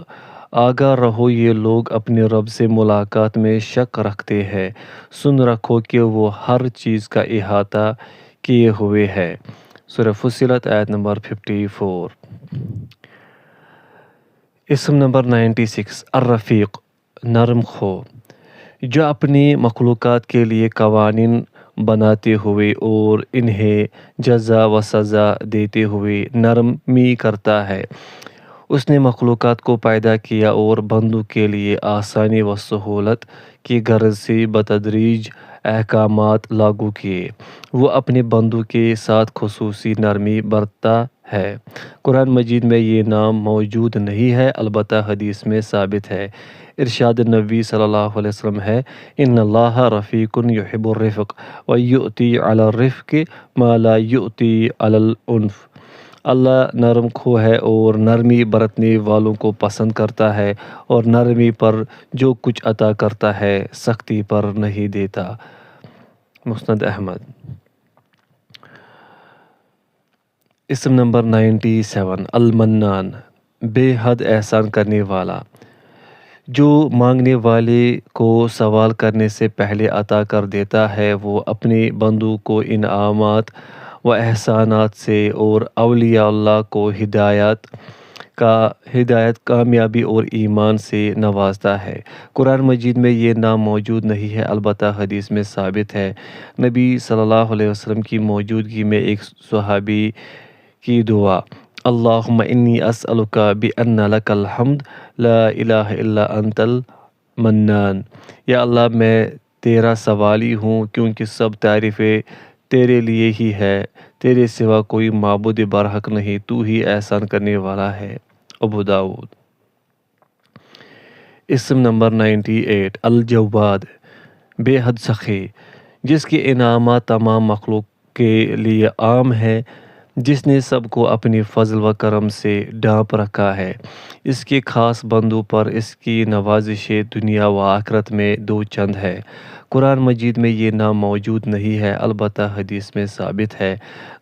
آگاہ رہو یہ لوگ اپنے رب سے ملاقات میں شک رکھتے ہیں، سن رکھو کہ وہ ہر چیز کا احاطہ کیے ہوئے ہے۔ سورہ فصلت آیت نمبر 54۔ اسم نمبر 96 الرفیق، نرم خو، جو اپنی مخلوقات کے لیے قوانین بناتے ہوئے اور انہیں جزا و سزا دیتے ہوئے نرمی کرتا ہے۔ اس نے مخلوقات کو پیدا کیا اور بندوں کے لیے آسانی و سہولت کی غرض سے بتدریج احکامات لاگو کیے۔ وہ اپنے بندوں کے ساتھ خصوصی نرمی برتتا ہے۔ قرآن مجید میں یہ نام موجود نہیں ہے، البتہ حدیث میں ثابت ہے۔ ارشاد نبی صلی اللہ علیہ وسلم ہے، ان اللہ رفیق یحب الرفق ویؤتی علی الرفق ما لا یؤتی علی العنف، اللہ نرم خو ہے اور نرمی برتنے والوں کو پسند کرتا ہے اور نرمی پر جو کچھ عطا کرتا ہے سختی پر نہیں دیتا۔ مسند احمد۔ اسم نمبر 97 المنان، بے حد احسان کرنے والا، جو مانگنے والے کو سوال کرنے سے پہلے عطا کر دیتا ہے۔ وہ اپنے بندوں کو انعامات و احسانات سے اور اولیاء اللہ کو ہدایت، کامیابی اور ایمان سے نوازتا ہے۔ قرآن مجید میں یہ نام موجود نہیں ہے، البتہ حدیث میں ثابت ہے۔ نبی صلی اللہ علیہ وسلم کی موجودگی میں ایک صحابی کی دعا، اللہم انی اسألک بأن لک الحمد لا الہ الا انت المنان، یا اللہ میں تیرا سوالی ہوں کیونکہ سب تعریفیں تیرے لیے ہی ہے، تیرے سوا کوئی معبود برحق نہیں، تو ہی احسان کرنے والا ہے۔ ابو داؤد۔ اسم نمبر 98، الجواد، بے حد سخی، جس کے انعامات تمام مخلوق کے لیے عام ہے، جس نے سب کو اپنی فضل و کرم سے ڈھانپ رکھا ہے۔ اس کے خاص بندوں پر اس کی نوازشیں دنیا و آخرت میں دو چند ہے۔ قرآن مجید میں یہ نام موجود نہیں ہے، البتہ حدیث میں ثابت ہے۔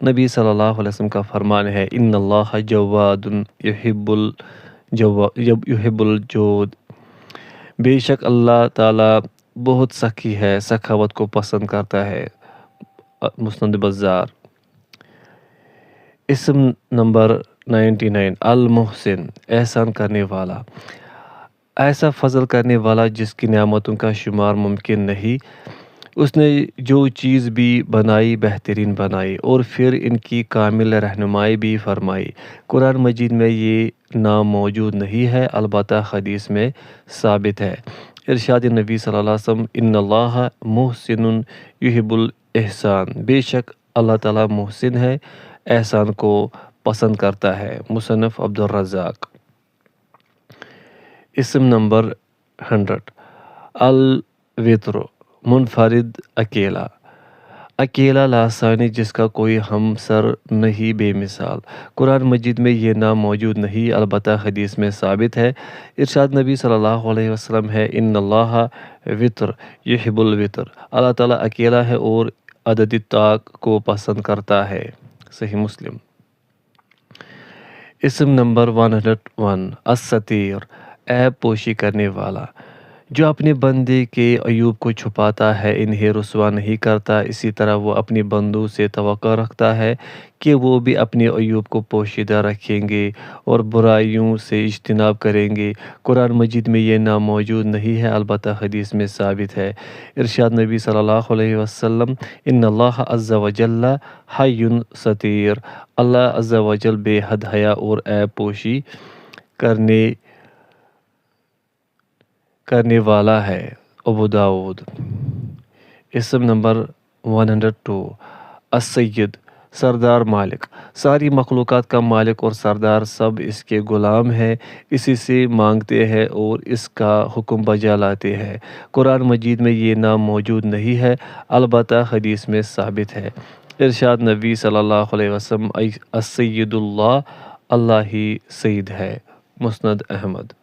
نبی صلی اللہ علیہ وسلم کا فرمان ہے، ان اللہ جواد یحب الجود، بے شک اللہ تعالیٰ بہت سخی ہے، سخاوت کو پسند کرتا ہے۔ مسند بزار۔ اسم نمبر 99، المحسن، احسان کرنے والا، ایسا فضل کرنے والا جس کی نعمتوں کا شمار ممکن نہیں۔ اس نے جو چیز بھی بنائی بہترین بنائی اور پھر ان کی کامل رہنمائی بھی فرمائی۔ قرآن مجید میں یہ نام موجود نہیں ہے، البتہ حدیث میں ثابت ہے۔ ارشاد نبی صلی اللہ علیہ وسلم، ان اللہ محسن یحب الاحسان، بے شک اللہ تعالیٰ محسن ہے، احسان کو پسند کرتا ہے۔ مصنف عبد الرزاق۔ اسم نمبر 100، الوتر، منفرد، اکیلا، اکیلا لاسانی جس کا کوئی ہمسر نہیں، بے مثال۔ قرآن مجید میں یہ نام موجود نہیں، البتہ حدیث میں ثابت ہے۔ ارشاد نبی صلی اللہ علیہ وسلم ہے، ان اللہ وتر یحب الوتر، اللہ تعالیٰ اکیلا ہے اور عدد طاق کو پسند کرتا ہے۔ صحیح مسلم۔ اسم نمبر 101، الستیر، عیب پوشی کرنے والا، جو اپنے بندے کے عیوب کو چھپاتا ہے، انہیں رسوا نہیں کرتا، اسی طرح وہ اپنے بندوں سے توقع رکھتا ہے کہ وہ بھی اپنے عیوب کو پوشیدہ رکھیں گے اور برائیوں سے اجتناب کریں گے۔ قرآن مجید میں یہ نام موجود نہیں ہے، البتہ حدیث میں ثابت ہے۔ ارشاد نبی صلی اللہ علیہ وسلم، ان اللہ عز و جل حی ستیر، اللہ عز و جل بے حد حیا اور عیب پوشی کرنے والا ہے۔ ابو داؤد۔ اسم نمبر 102، السید، سردار، مالک، ساری مخلوقات کا مالک اور سردار، سب اس کے غلام ہیں، اسی سے مانگتے ہیں اور اس کا حکم بجا لاتے ہیں۔ قرآن مجید میں یہ نام موجود نہیں ہے، البتہ حدیث میں ثابت ہے۔ ارشاد نبی صلی اللہ علیہ وسلم، السید اللہ، اللہ ہی سید ہے۔ مسند احمد۔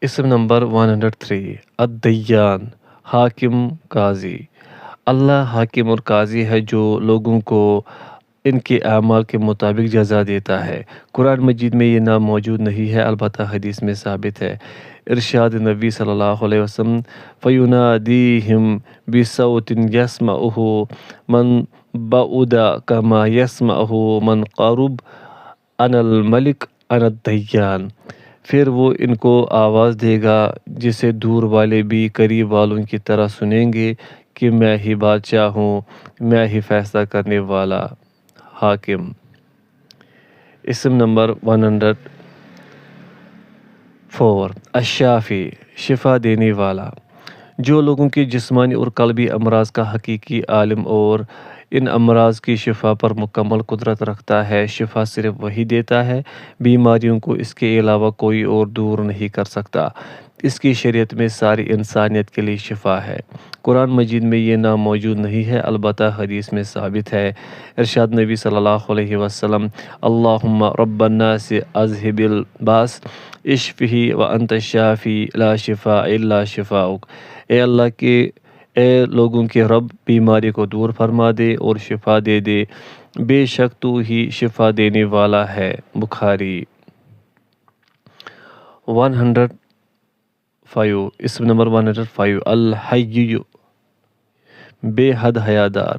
اسم نمبر 103، الدیان، حاکم، قاضی، اللہ حاکم اور قاضی ہے جو لوگوں کو ان کے اعمال کے مطابق جزا دیتا ہے۔ قرآن مجید میں یہ نام موجود نہیں ہے، البتہ حدیث میں ثابت ہے۔ ارشاد نبی صلی اللہ علیہ وسلم، فَيُنَادِيهِمْ بِصَوْتٍ يَسْمَعُهُ مَنْ بَعُدَ كَمَا يَسْمَعُهُ مَنْ قَرُبَ، أَنَا الْمَلِكُ أَنَا الدَّيَّانُ، پھر وہ ان کو آواز دے گا جسے دور والے بھی قریب والوں کی طرح سنیں گے کہ میں ہی بادشاہ ہوں، میں ہی فیصلہ کرنے والا، حاکم۔ اسم نمبر 104، الشافی، شفا دینے والا، جو لوگوں کے جسمانی اور قلبی امراض کا حقیقی عالم اور ان امراض کی شفا پر مکمل قدرت رکھتا ہے۔ شفا صرف وہی دیتا ہے، بیماریوں کو اس کے علاوہ کوئی اور دور نہیں کر سکتا۔ اس کی شریعت میں ساری انسانیت کے لیے شفا ہے۔ قرآن مجید میں یہ نام موجود نہیں ہے، البتہ حدیث میں ثابت ہے۔ ارشاد نبی صلی اللہ علیہ وسلم، اللہم رب الناس اذہب الباس اشفہ وانت الشافی لا شفاء الا شفاؤک، اے لوگوں کے رب، بیماری کو دور فرما دے اور شفا دے دے، بے شک تو ہی شفا دینے والا ہے۔ بخاری۔ 105، اسم نمبر 105، الحی، بے حد حیادار،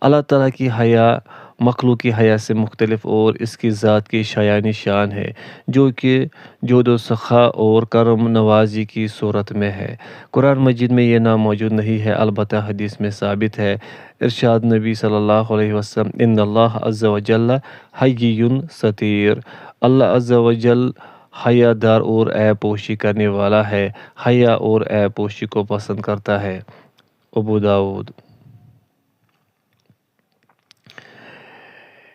اللہ تعالیٰ کی حیا مخلوق کی حیا سے مختلف اور اس کی ذات کی شایان شان ہے، جو کہ جود و سخا اور کرم نوازی کی صورت میں ہے۔ قرآن مجید میں یہ نام موجود نہیں ہے، البتہ حدیث میں ثابت ہے۔ ارشاد نبی صلی اللہ علیہ وسلم، ان اللہ عز و جل حی ستیر، اللہ عز و جل حیا دار اور عیب پوشی کرنے والا ہے، حیا اور عیب پوشی کو پسند کرتا ہے۔ ابو داود۔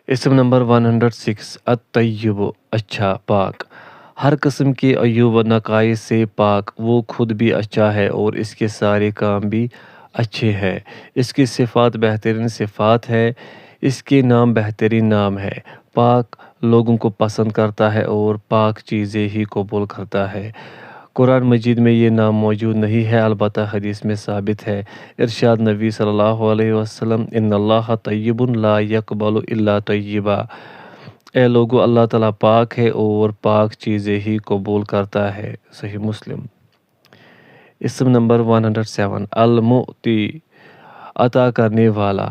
اسم نمبر 106، الطیب، اچھا، پاک، ہر قسم کے عیوب و نقائص سے پاک۔ وہ خود بھی اچھا ہے اور اس کے سارے کام بھی اچھے ہیں۔ اس کی صفات بہترین صفات ہے، اس کے نام بہترین نام ہے۔ پاک لوگوں کو پسند کرتا ہے اور پاک چیزیں ہی قبول کرتا ہے۔ قرآن مجید میں یہ نام موجود نہیں ہے، البتہ حدیث میں ثابت ہے۔ ارشاد نبی صلی اللہ علیہ وسلم، ان اللہ طیب لا یقبل الا طیبا۔ اے لوگو، اللہ تعالیٰ پاک ہے اور پاک چیزیں ہی قبول کرتا ہے۔ صحیح مسلم۔ اسم نمبر 107، المعطی، عطا کرنے والا۔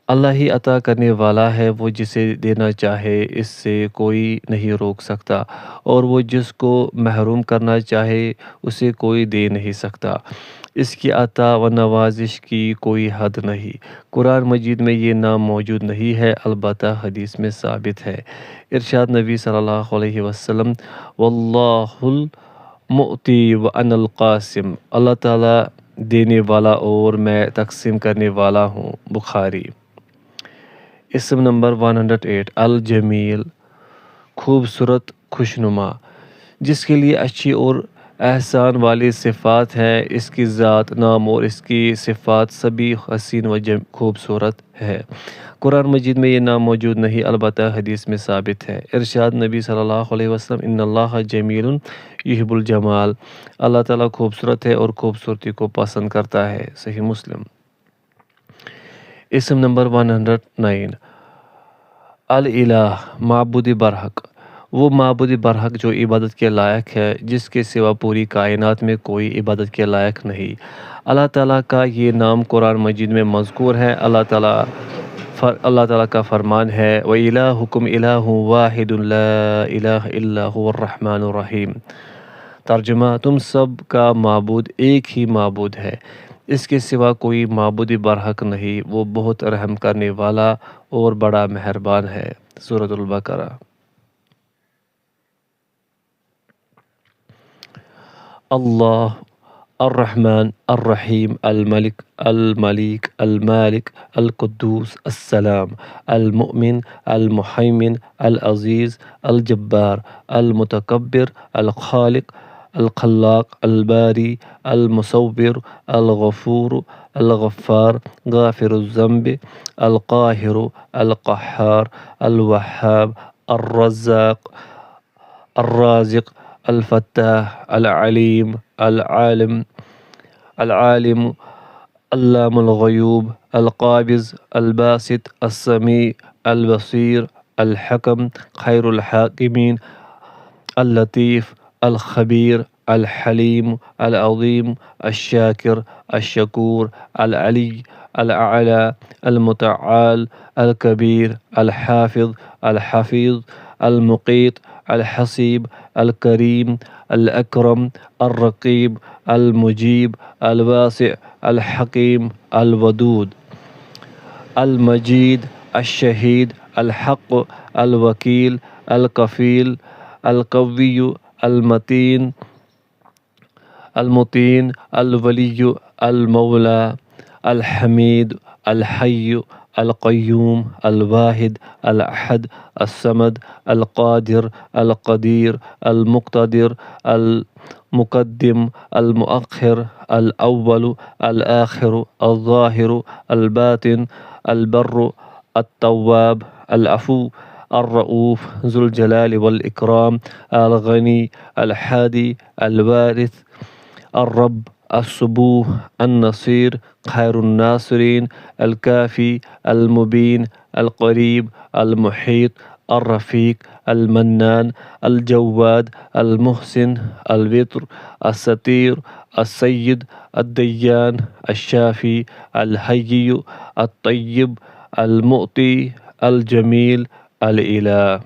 اللہ ہی عطا کرنے والا ہے، وہ جسے دینا چاہے اس سے کوئی نہیں روک سکتا، اور وہ جس کو محروم کرنا چاہے اسے کوئی دے نہیں سکتا۔ اس کی عطا و نوازش کی کوئی حد نہیں۔ قرآن مجید میں یہ نام موجود نہیں ہے، البتہ حدیث میں ثابت ہے۔ ارشاد نبی صلی اللہ علیہ وسلم، واللہ المعطی وانا القاسم، اللہ تعالیٰ دینے والا اور میں تقسیم کرنے والا ہوں۔ بخاری۔ اسم نمبر 108، الجمیل، خوبصورت، خوشنما، جس کے لیے اچھی اور احسان والی صفات ہیں۔ اس کی ذات، نام اور اس کی صفات سبھی حسین و خوبصورت ہے۔ قرآن مجید میں یہ نام موجود نہیں، البتہ حدیث میں ثابت ہے۔ ارشاد نبی صلی اللہ علیہ وسلم، ان اللہ جمیل یحب الجمال، اللہ تعالیٰ خوبصورت ہے اور خوبصورتی کو پسند کرتا ہے۔ صحیح مسلم۔ اسم نمبر 109، الالہ، معبود برحق، وہ معبود برحق جو عبادت کے لائق ہے، جس کے سوا پوری کائنات میں کوئی عبادت کے لائق نہیں۔ اللہ تعالیٰ کا یہ نام قرآن مجید میں مذکور ہے۔ اللہ تعالیٰ کا فرمان ہے، وَإِلَٰهُكُمْ إِلَٰهٌ وَاحِدٌ لَا إِلَٰهَ إِلَّا هُوَ الرَّحْمَٰنُ الرَّحِيمُ۔ ترجمہ، تم سب کا معبود ایک ہی معبود ہے، اس کے سوا کوئی معبود برحق نہیں، وہ بہت رحم کرنے والا اور بڑا مہربان ہے۔ سورۃ البقرہ۔ اللہ الرحمن الرحیم، الملک الملیک المالک القدوس السلام، المؤمن المحیمن العزیز الجبار المتکبر الخالق الخلاق الباری المصور الغفور الغفار غافر الذنب القاہر القہار الوہاب الرزاق الرازق الفتاح العلیم العالم علام الغیوب القابض الباسط السمیع البصیر الحکم خیر الحاکمین اللطیف الخبیر الحلیم العظیم الشاکر الشکور العلی الاعلی المتعال الکبیر الحافظ الحفیظ المقیت الحسیب الکریم الاکرم الرقیب المجیب الواسع الحکیم الودود المجید الشہید الحق الوکیل الکفیل القوی المتین الولی المولا الحمید الحی القیوم الواحد الاحد الصمد القادر القدیر المقتدر المقدم المؤخر الاول الآخر الظاہر الباطن البر التواب العفو الرؤوف ذو الجلال والإكرام الغنی الحادی الوارث الرب الصبوح النصير خير الناصرين الكافي المبين القريب المحيط الرفيق المنان الجواد المحسن الوتر الستير السيد الديان الشافي الحي الطيب المعطي الجميل الإله۔